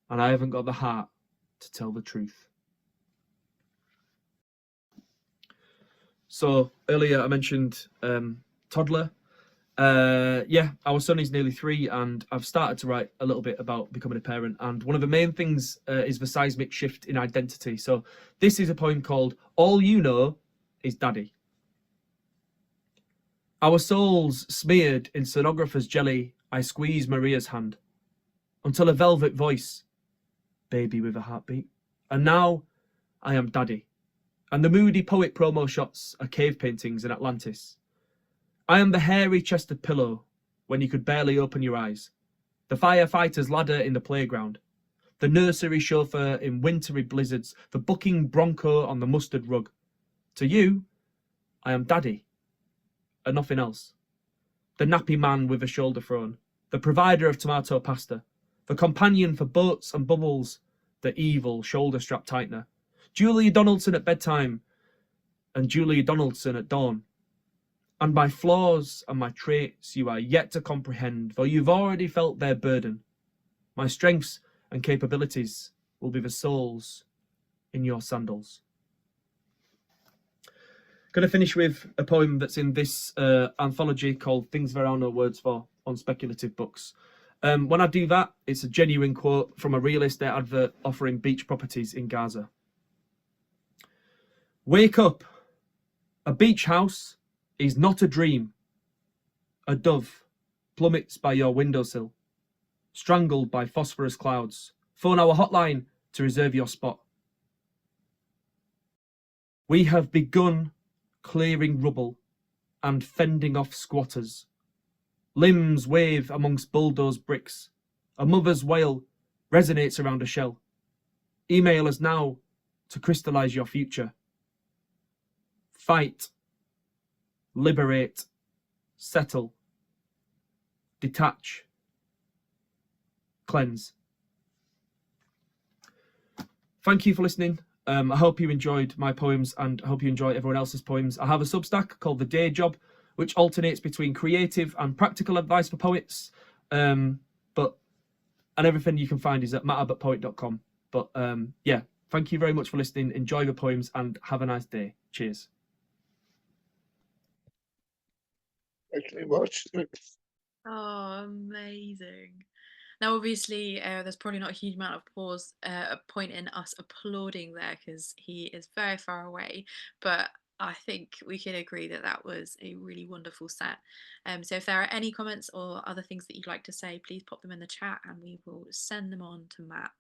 and I haven't got the heart to tell the truth. So earlier I mentioned toddler. Our son is nearly 3 and I've started to write a little bit about becoming a parent, and one of the main things is the seismic shift in identity. So this is a poem called All You Know is Daddy. Our souls smeared in sonographer's jelly, I squeeze Maria's hand until a velvet voice, baby with a heartbeat, and now I am Daddy, and the moody poet promo shots are cave paintings in Atlantis. I am the hairy chested pillow when you could barely open your eyes, the firefighter's ladder in the playground, the nursery chauffeur in wintry blizzards, the bucking bronco on the mustard rug. To you, I am Daddy, and nothing else. the nappy man with a shoulder throne, the provider of tomato pasta, the companion for boats and bubbles, the evil shoulder strap tightener, Julia Donaldson at bedtime, and Julia Donaldson at dawn. And my flaws and my traits you are yet to comprehend, though you've already felt their burden. My strengths and capabilities will be the soles in your sandals. Going to finish with a poem that's in this anthology called Things There Are No Words For, on speculative books. When I do that, it's a genuine quote from a real estate advert offering beach properties in Gaza. Wake up. A beach house is not a dream. A dove plummets by your windowsill, strangled by phosphorus clouds. Phone our hotline to reserve your spot. We have begun clearing rubble and fending off squatters. Limbs wave amongst bulldozed bricks. A mother's wail resonates around a shell. Email us now to crystallize your future. Fight, liberate, settle, detach, cleanse. Thank you for listening. I hope you enjoyed my poems and I hope you enjoy everyone else's poems. I have a Substack called The Day Job, which alternates between creative and practical advice for poets. And everything you can find is at mattaboutpoet.com. But yeah, thank you very much for listening. Enjoy the poems and have a nice day. Cheers. Thank you very much. Oh, amazing. Now, obviously, there's probably not a huge amount of point in us applauding there because he is very far away. But I think we can agree that that was a really wonderful set. So if there are any comments or other things that you'd like to say, please pop them in the chat and we will send them on to Matt,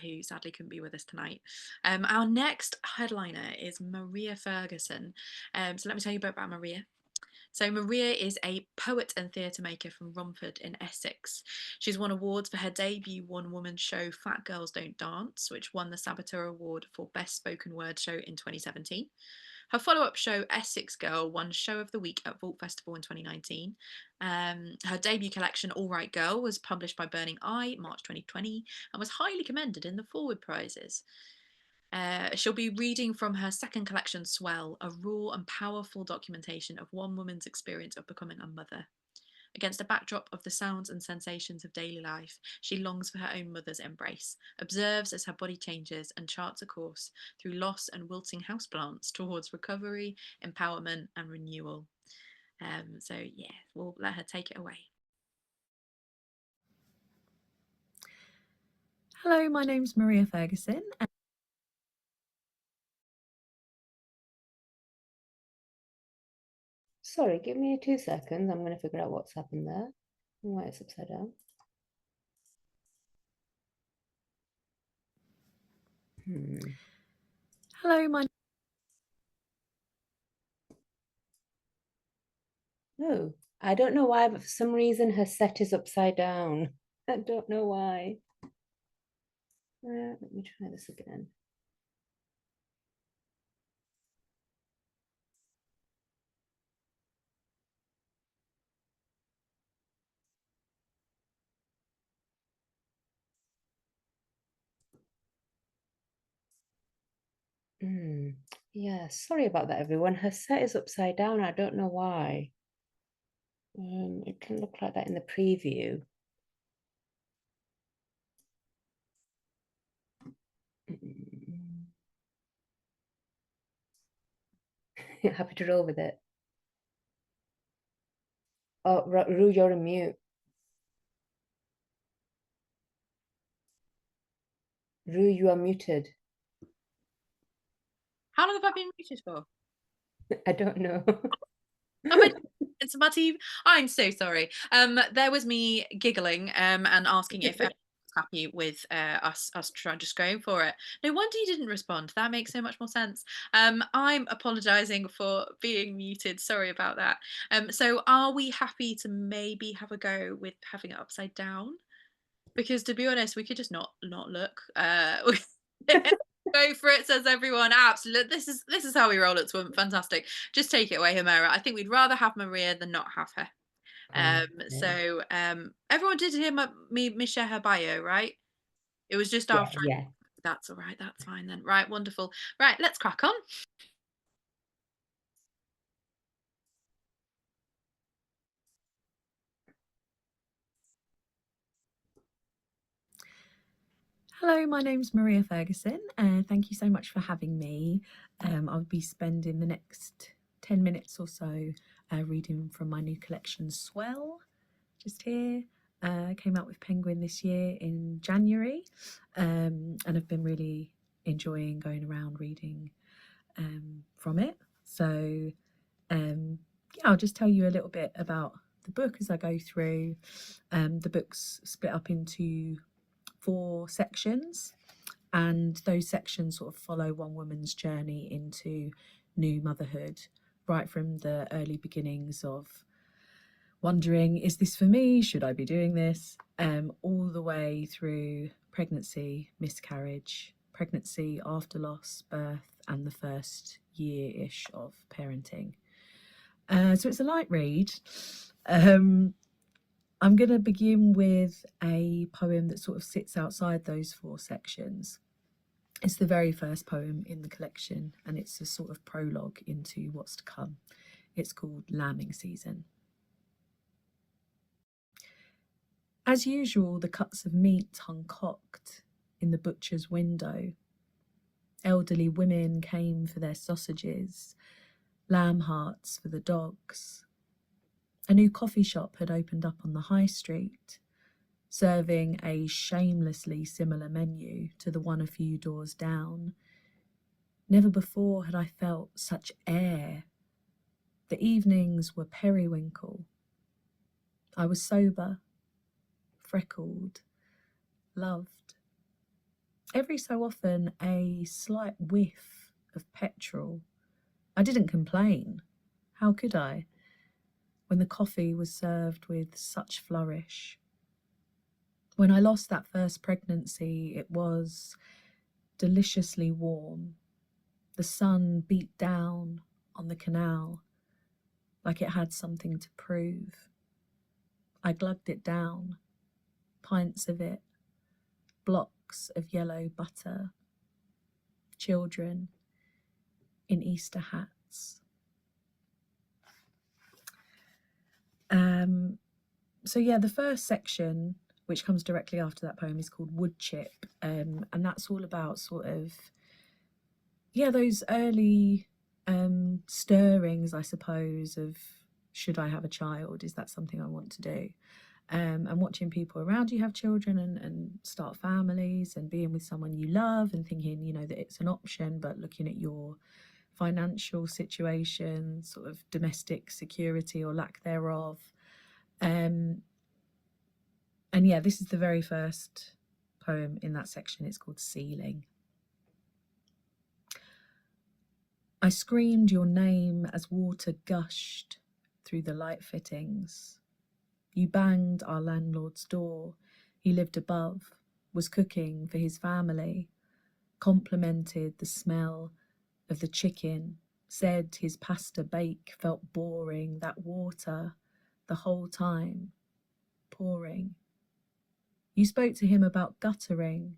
who sadly couldn't be with us tonight. Our next headliner is Maria Ferguson. So let me tell you a bit about Maria. So Maria is a poet and theatre maker from Romford in Essex. She's won awards for her debut one-woman show Fat Girls Don't Dance, which won the Saboteur Award for Best Spoken Word Show in 2017. Her follow-up show Essex Girl won Show of the Week at Vault Festival in 2019. Her debut collection All Right Girl was published by Burning Eye March 2020 and was highly commended in the Forward Prizes. She'll be reading from her second collection, Swell, a raw and powerful documentation of one woman's experience of becoming a mother. Against a backdrop of the sounds and sensations of daily life, she longs for her own mother's embrace, observes as her body changes, and charts a course through loss and wilting houseplants towards recovery, empowerment, and renewal. So yeah, we'll let her take it away. Hello, my name's Maria Ferguson. Sorry, give me 2 seconds. I'm going to figure out what's happened there and why it's upside down. Hello, my No, I don't know why, but for some reason her set is upside down. I don't know why. Let me try this again. Yeah, sorry about that, everyone. Her set is upside down. I don't know why. It can look like that in the preview. Happy to roll with it. Oh, Rue, you're on mute. Rue, you are muted. How long have I been muted for? I don't know. It's my TV. I'm so sorry. There was me giggling and asking if everyone was happy with us trying just going for it. No wonder you didn't respond. That makes so much more sense. I'm apologising for being muted. Sorry about that. So are we happy to maybe have a go with having it upside down? Because to be honest, we could just not look. Go for it, says everyone. Absolutely. This is how we roll at TWOOMPH. Fantastic. Just take it away, Humera. I think we'd rather have Maria than not have her. So everyone did hear me share her bio, right? It was just after. Yeah. That's all right. That's fine then. Right, wonderful. Right, let's crack on. Hello, my name's Maria Ferguson. Thank you so much for having me. I'll be spending the next 10 minutes or so reading from my new collection, Swell, just here. Came out with Penguin this year in January, and I've been really enjoying going around reading from it. So yeah, I'll just tell you a little bit about the book as I go through. The book's split up into 4 sections, and those sections sort of follow one woman's journey into new motherhood, right from the early beginnings of wondering, is this for me? Should I be doing this? All the way through pregnancy, miscarriage, pregnancy after loss, birth, and the first year-ish of parenting. So it's a light read. I'm going to begin with a poem that sort of sits outside those 4 sections. It's the very first poem in the collection, and it's a sort of prologue into what's to come. It's called Lambing Season. As usual, the cuts of meat hung cocked in the butcher's window. Elderly women came for their sausages, lamb hearts for the dogs. A new coffee shop had opened up on the high street, serving a shamelessly similar menu to the one a few doors down. Never before had I felt such air. The evenings were periwinkle. I was sober, freckled, loved. Every so often, a slight whiff of petrol. I didn't complain. How could I, when the coffee was served with such flourish? When I lost that first pregnancy, it was deliciously warm. The sun beat down on the canal like it had something to prove. I glugged it down, pints of it, blocks of yellow butter, children in Easter hats. So yeah, the first section, which comes directly after that poem, is called Wood Chip, and that's all about sort of, yeah, those early stirrings, I suppose, of should I have a child? Is that something I want to do? And watching people around you have children and start families and being with someone you love and thinking, you know, that it's an option, but looking at your financial situation, sort of domestic security or lack thereof. And yeah, this is the very first poem in that section. It's called Ceiling. I screamed your name as water gushed through the light fittings. You banged our landlord's door. He lived above, was cooking for his family, complimented the smell of the chicken, said his pasta bake felt boring, that water the whole time pouring. You spoke to him about guttering.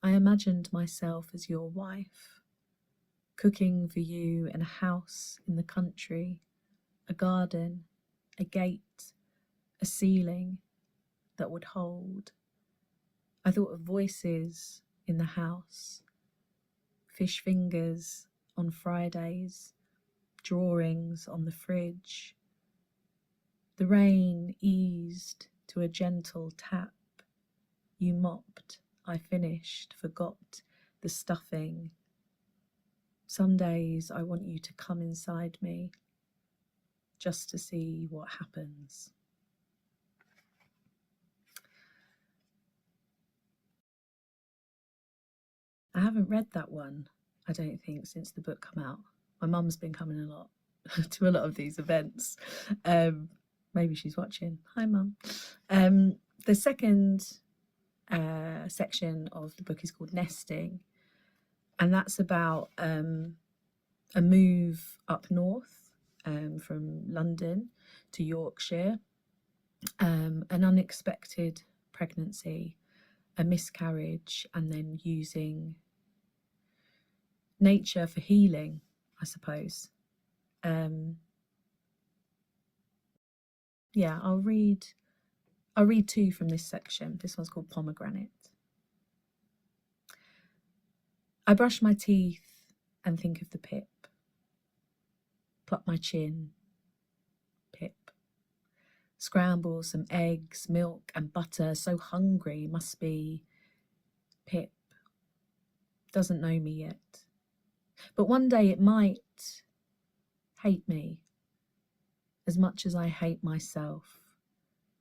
I imagined myself as your wife, cooking for you in a house in the country, a garden, a gate, a ceiling that would hold. I thought of voices in the house, fish fingers on Fridays, drawings on the fridge. The rain eased to a gentle tap. You mopped, I finished, forgot the stuffing. Some days I want you to come inside me, just to see what happens. I haven't read that one, I don't think, since the book came out. My mum's been coming a lot to a lot of these events. Maybe she's watching. Hi, Mum. The second section of the book is called Nesting, And that's about a move up north from London to Yorkshire, an unexpected pregnancy, a miscarriage, and then using nature for healing, I suppose. Yeah, I'll read 2 from this section. This one's called Pomegranate. I brush my teeth and think of the pip. Pluck my chin. Pip. Scramble some eggs, milk and butter. So hungry, must be. Pip. Doesn't know me yet. But one day it might hate me as much as I hate myself.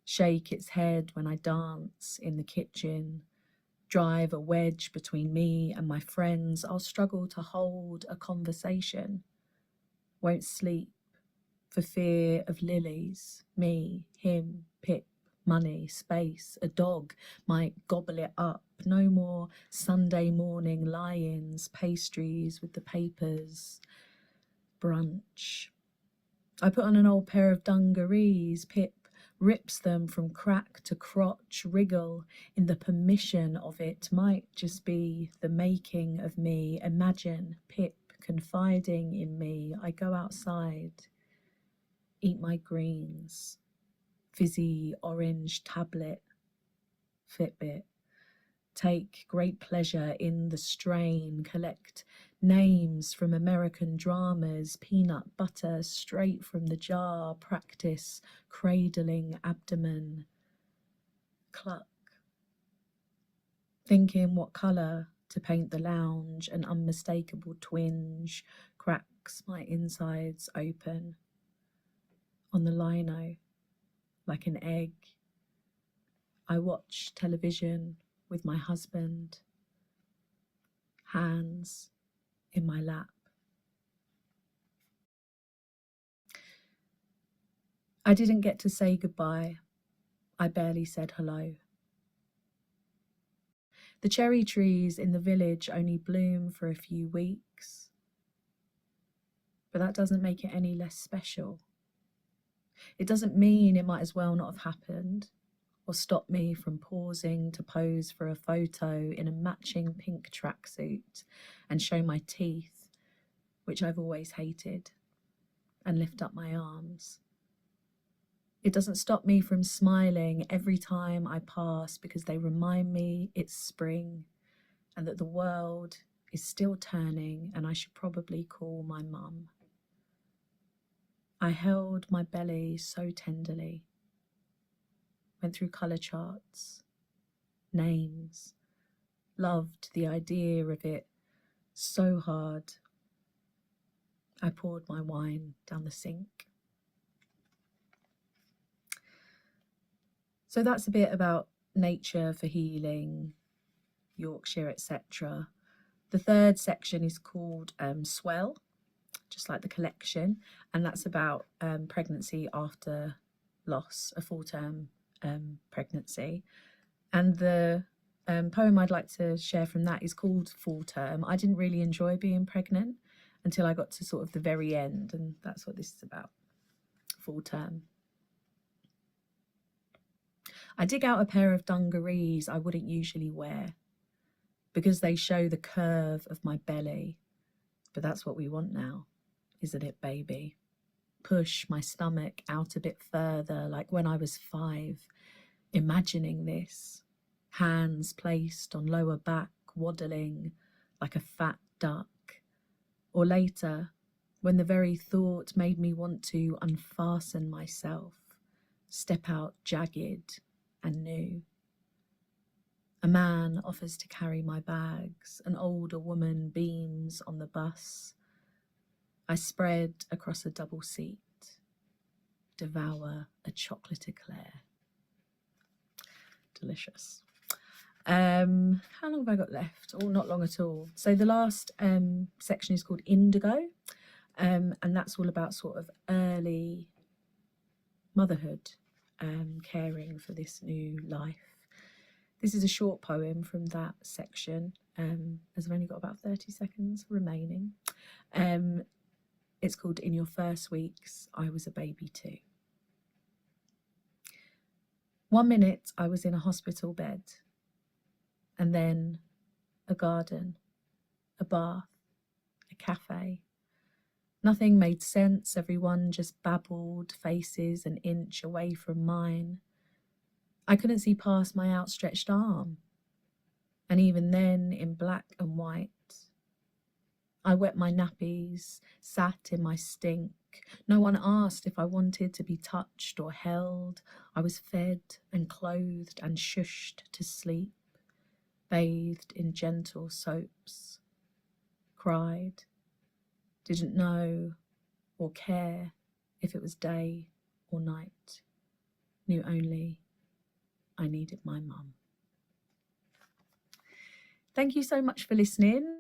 Shake its head when I dance in the kitchen. Drive a wedge between me and my friends. I'll struggle to hold a conversation. Won't sleep for fear of lilies. Me, him, Pip, money, space. A dog might gobble it up. No more Sunday morning lie-ins, pastries with the papers. Brunch. I put on an old pair of dungarees. Pip rips them from crack to crotch, wriggle in the permission of it. Might just be the making of me. Imagine Pip confiding in me. I go outside, eat my greens, fizzy orange tablet, Fitbit. Take great pleasure in the strain, collect names from American dramas, peanut butter straight from the jar, practice cradling abdomen, cluck. Thinking what colour to paint the lounge, an unmistakable twinge, cracks my insides open. On the lino, like an egg, I watch television with my husband, hands in my lap. I didn't get to say goodbye. I barely said hello. The cherry trees in the village only bloom for a few weeks, but that doesn't make it any less special. It doesn't mean it might as well not have happened, or stop me from pausing to pose for a photo in a matching pink tracksuit and show my teeth, which I've always hated, and lift up my arms. It doesn't stop me from smiling every time I pass because they remind me it's spring and that the world is still turning and I should probably call my mum. I held my belly so tenderly, went through colour charts, names, loved the idea of it so hard. I poured my wine down the sink. So that's a bit about nature for healing, Yorkshire, etc. The third section is called Swell, just like the collection, and that's about pregnancy after loss, a full-term pregnancy. And the poem I'd like to share from that is called Full Term. I didn't really enjoy being pregnant until I got to sort of the very end, and that's what this is about, full term. I dig out a pair of dungarees I wouldn't usually wear because they show the curve of my belly. But that's what we want now, isn't it, baby? Push my stomach out a bit further, like when I was 5, imagining this. Hands placed on lower back, waddling like a fat duck. Or later, when the very thought made me want to unfasten myself, step out jagged and new. A man offers to carry my bags. An older woman beams on the bus. I spread across a double seat, devour a chocolate eclair. Delicious. How long have I got left? Oh, not long at all. So the last section is called Indigo, and that's all about sort of early motherhood, caring for this new life. This is a short poem from that section, as I've only got about 30 seconds remaining. It's called In Your First Weeks, I Was a Baby Too. 1 minute I was in a hospital bed, and then a garden, a bath, a cafe. Nothing made sense, everyone just babbled, faces an inch away from mine. I couldn't see past my outstretched arm, and even then in black and white. I wet my nappies, sat in my stink. No one asked if I wanted to be touched or held. I was fed and clothed and shushed to sleep, bathed in gentle soaps. Cried, didn't know or care if it was day or night. Knew only I needed my mum. Thank you so much for listening.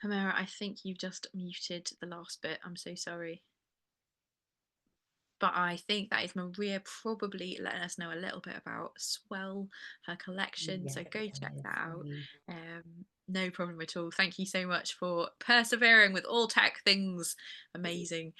Humera, I think you've just muted the last bit. I'm so sorry. But I think that is Maria probably letting us know a little bit about Swell, her collection. So go check that out. No problem at all. Thank you so much for persevering with all tech things. Amazing.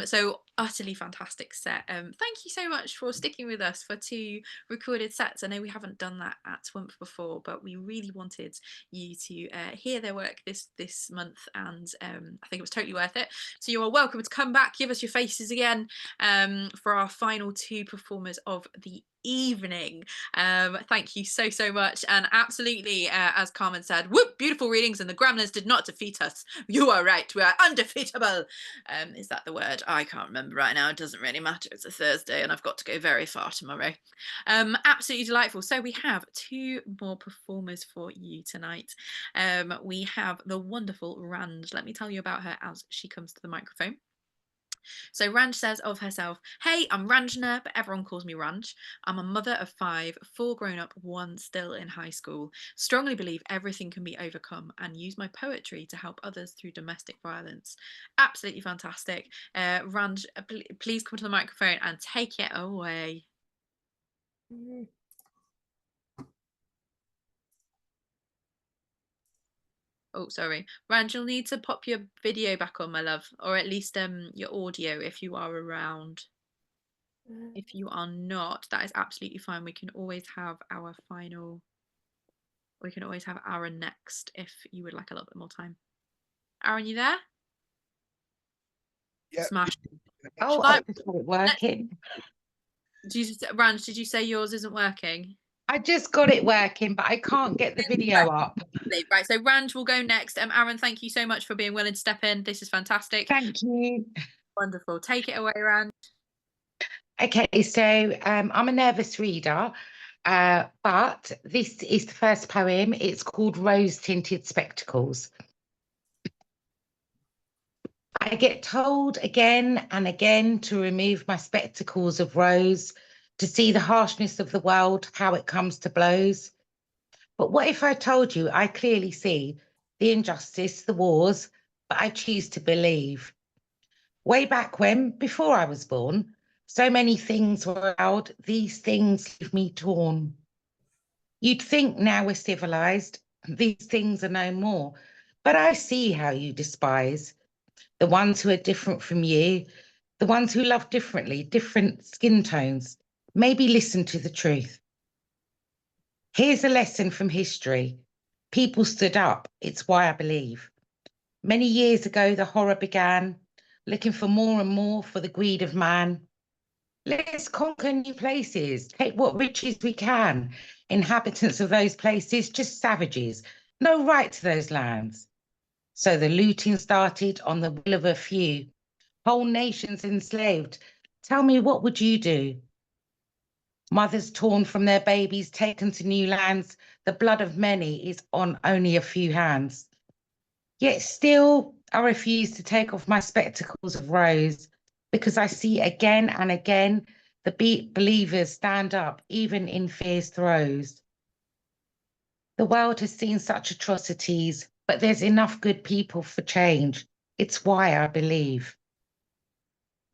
So utterly fantastic set. Thank you so much for sticking with us for 2 recorded sets. I know we haven't done that at TWOOMPH before, but we really wanted you to hear their work this month, and I think it was totally worth it. So you are welcome to come back, give us your faces again for our final 2 performers of the evening. Thank you so much, and absolutely, as Carmen said, whoop, beautiful readings, and the Gremlins did not defeat us. You are right, we are undefeatable. Is that the word? I can't remember right now. It doesn't really matter. It's a Thursday and I've got to go very far tomorrow. Absolutely delightful. So we have 2 more performers for you tonight. We have the wonderful Ranj. Let me tell you about her as she comes to the microphone. So Ranj says of herself, "Hey, I'm Ranjana, but everyone calls me Ranj. I'm a mother of 5, 4 grown up, 1 still in high school. Strongly believe everything can be overcome and use my poetry to help others through domestic violence." Absolutely fantastic. Ranj, please come to the microphone and take it away. Oh, sorry. Ranj, you'll need to pop your video back on, my love, or at least your audio if you are around. If you are not, that is absolutely fine. We can always have our final. We can always have Aaron next if you would like a little bit more time. Aaron, you there? Yeah. Smash. Oh, I just got it working. Ranj, did you say yours isn't working? I just got it working, but I can't get the video up. Right, so Ranj will go next. Aaron, thank you so much for being willing to step in. This is fantastic. Thank you. Wonderful. Take it away, Ranj. Okay, so I'm a nervous reader, but this is the first poem. It's called Rose Tinted Spectacles. I get told again and again to remove my spectacles of rose, to see the harshness of the world, how it comes to blows. But what if I told you I clearly see the injustice, the wars, but I choose to believe? Way back when, before I was born, so many things were allowed, these things leave me torn. You'd think now we're civilized, these things are no more, but I see how you despise the ones who are different from you, the ones who love differently, different skin tones. Maybe listen to the truth. Here's a lesson from history. People stood up, it's why I believe. Many years ago, the horror began, looking for more and more for the greed of man. Let's conquer new places, take what riches we can. Inhabitants of those places, just savages, no right to those lands. So the looting started on the will of a few, whole nations enslaved. Tell me, what would you do? Mothers torn from their babies, taken to new lands. The blood of many is on only a few hands. Yet still, I refuse to take off my spectacles of rose, because I see again and again the believers stand up, even in fear's throes. The world has seen such atrocities, but there's enough good people for change. It's why I believe.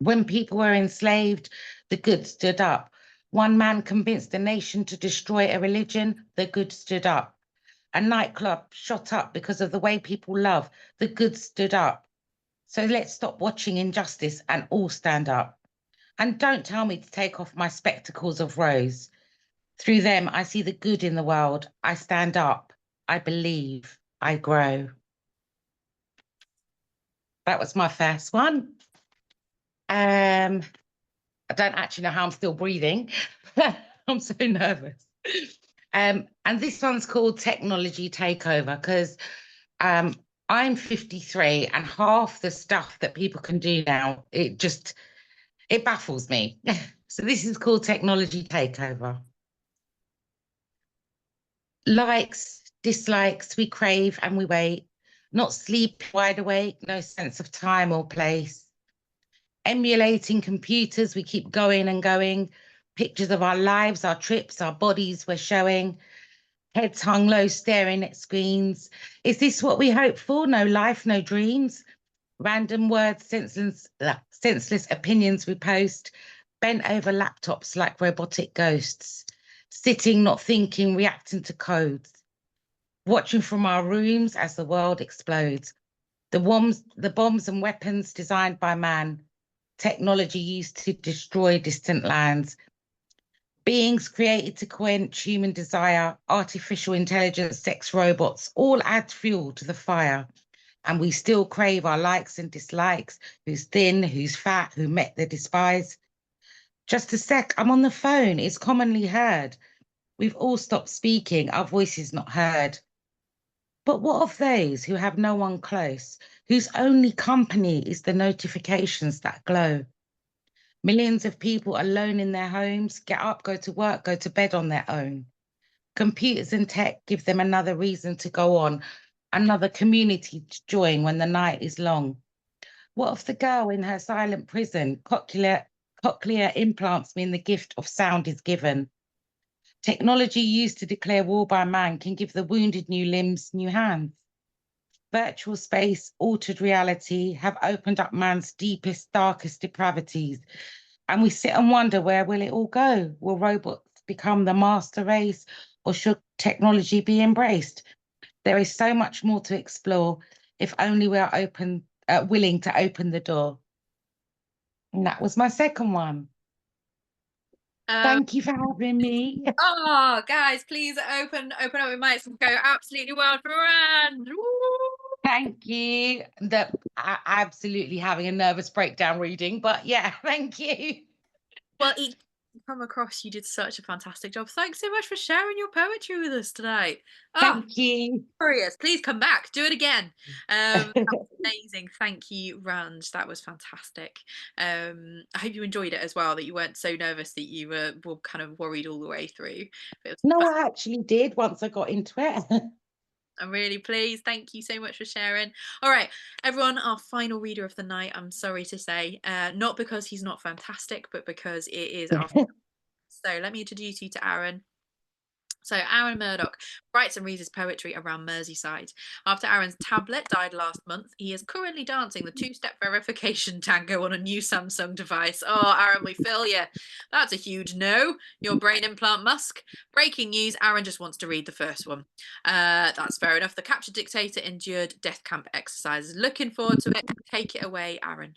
When people were enslaved, the good stood up. One man convinced a nation to destroy a religion, the good stood up. A nightclub shot up because of the way people love, the good stood up. So let's stop watching injustice and all stand up. And don't tell me to take off my spectacles of rose. Through them, I see the good in the world. I stand up. I believe. I grow. That was my first one. I don't actually know how I'm still breathing. I'm so nervous. And this one's called Technology Takeover because I'm 53 and half the stuff that people can do now, it baffles me. So this is called Technology Takeover. Likes, dislikes, we crave and we wait. Not sleep, wide awake, no sense of time or place. Emulating computers, we keep going and going. Pictures of our lives, our trips, our bodies we're showing. Heads hung low, staring at screens. Is this what we hope for? No life, no dreams. Random words, senseless opinions we post. Bent over laptops like robotic ghosts. Sitting, not thinking, reacting to codes. Watching from our rooms as the world explodes. The bombs and weapons designed by man. Technology used to destroy distant lands. Beings created to quench human desire, artificial intelligence, sex robots, all add fuel to the fire. And we still crave our likes and dislikes, who's thin, who's fat, who met the despise. Just a sec, I'm on the phone, it's commonly heard. We've all stopped speaking, our voices not heard. But what of those who have no one close, whose only company is the notifications that glow? Millions of people alone in their homes, get up, go to work, go to bed on their own. Computers and tech give them another reason to go on, another community to join when the night is long. What of the girl in her silent prison? Cochlear implants mean the gift of sound is given. Technology used to declare war by man can give the wounded new limbs, new hands. Virtual space, altered reality have opened up man's deepest, darkest depravities. And we sit and wonder, where will it all go? Will robots become the master race, or should technology be embraced? There is so much more to explore if only we are willing to open the door. And that was my second one. Thank you for having me. Oh, guys, please open up your mics and go absolutely wild for Anne. Thank you. Absolutely having a nervous breakdown reading, but yeah, thank you. Well, come across, you did such a fantastic job. Thanks so much for sharing your poetry with us today. Thank you. Glorious. Please come back, do it again. That was amazing. Thank you, Rand. That was fantastic. I hope you enjoyed it as well, that you weren't so nervous that you were kind of worried all the way through. No, I actually did once I got into it. I'm really pleased. Thank you so much for sharing. All right, everyone, our final reader of the night, I'm sorry to say, not because he's not fantastic, but because it is our so let me introduce you to Aaron. So Aaron Murdoch writes and reads his poetry around Merseyside. After Aaron's tablet died last month, he is currently dancing the two-step verification tango on a new Samsung device. Oh, Aaron, we feel you. That's a huge no. Your brain implant Musk. Breaking news, Aaron just wants to read the first one. That's fair enough. The captured dictator endured death camp exercises. Looking forward to it. Take it away, Aaron.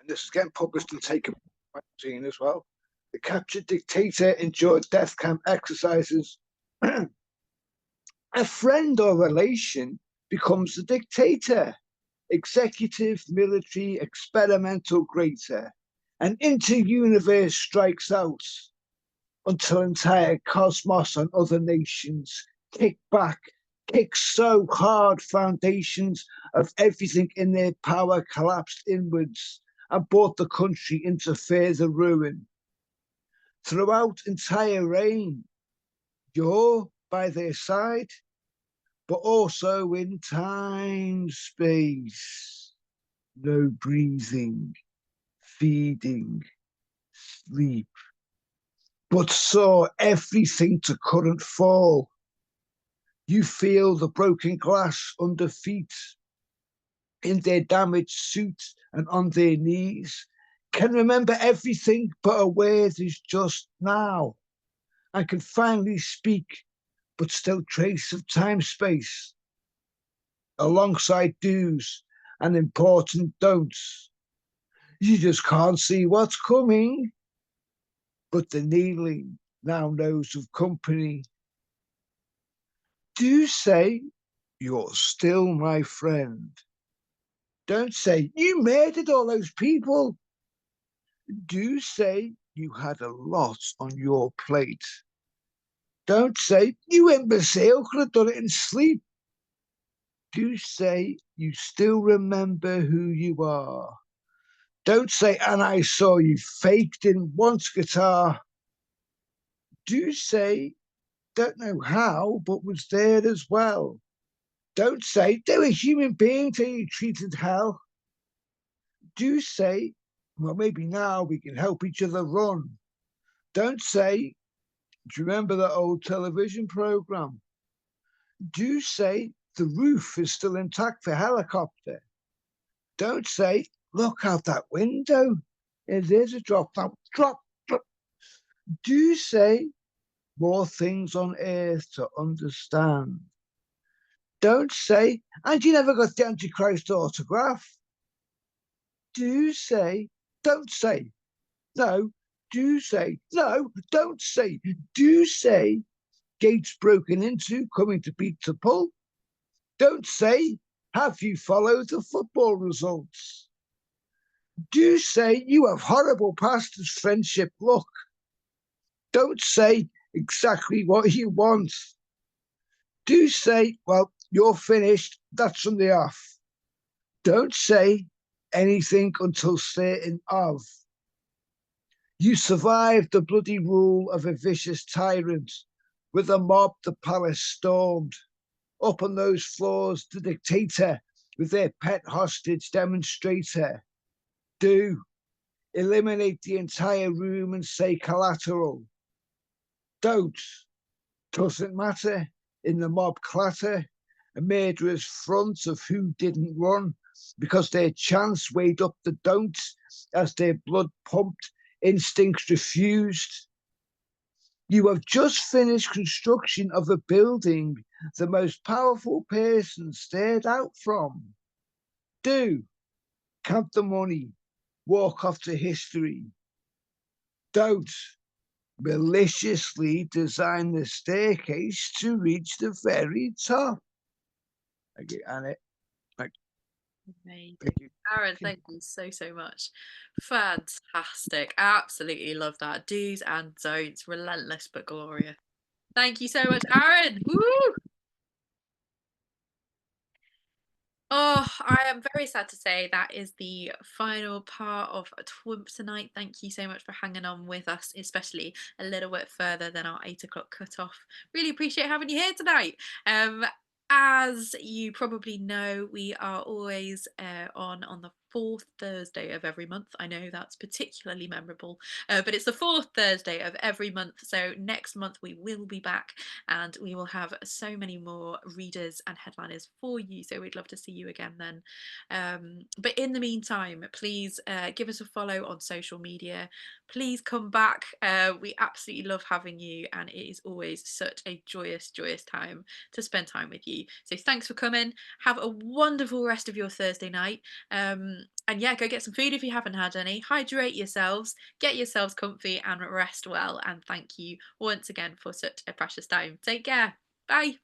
This is getting published in Take a magazine as well. The captured dictator endured death camp exercises. A friend or relation becomes the dictator. Executive, military, experimental greater. An inter-universe strikes out until entire cosmos and other nations kick back, kick so hard foundations of everything in their power collapsed inwards and brought the country into further ruin. Throughout entire reign, you're by their side, but also in time, space, no breathing, feeding, sleep, but saw everything to current fall. You feel the broken glass under feet, in their damaged suit and on their knees. can remember everything, but a word is just now. I can finally speak, but still trace of time-space, alongside do's and important don'ts. You just can't see what's coming, but the kneeling now knows of company. Do say you're still my friend. Don't say you murdered all those people. Do say you had a lot on your plate. Don't say you imbecile could have done it in sleep. Do say you still remember who you are. Don't say, and I saw you faked in once guitar. Do say, don't know how, but was there as well. Don't say, they're a human being till you treated hell. Do say, well, maybe now we can help each other run. Don't say, do you remember that old television program? Do say, the roof is still intact for helicopter. Don't say, look out that window. It is a drop. Now, drop. Do say, more things on earth to understand. Don't say, and you never got the Antichrist autograph. Do say, don't say, no, do say, no, don't say, do say, gates broken into, coming to beat the pull. Don't say, have you followed the football results? Do say, you have horrible past as friendship look. Don't say exactly what you want. Do say, well, you're finished, that's from the off. Don't say anything until certain of. You survived the bloody rule of a vicious tyrant. With a mob the palace stormed. Up on those floors the dictator with their pet hostage demonstrator. Do eliminate the entire room and say collateral. Don't. Doesn't matter. In the mob clatter, a murderer's front of who didn't run, because their chance weighed up the don'ts as their blood pumped, instincts refused. You have just finished construction of a building the most powerful person stared out from. Do count the money, walk off to history. Don't maliciously design the staircase to reach the very top. Thank you, Anna. Amazing. Aaron, thank you so much. Fantastic. Absolutely love that. Do's and don'ts. Relentless but glorious. Thank you so much, Aaron. Woo! Oh, I am very sad to say that is the final part of TWOOMPH tonight. Thank you so much for hanging on with us, especially a little bit further than our 8 o'clock cutoff. Really appreciate having you here tonight. As you probably know, we are always on the 4th Thursday of every month. I know that's particularly memorable, but it's the 4th Thursday of every month. So next month we will be back and we will have so many more readers and headliners for you. So we'd love to see you again then. But in the meantime, please give us a follow on social media. Please come back. We absolutely love having you, and it is always such a joyous time to spend time with you. So thanks for coming. Have a wonderful rest of your Thursday night. And yeah, go get some food if you haven't had any. Hydrate yourselves, get yourselves comfy and rest well. And thank you once again for such a precious time. Take care. Bye.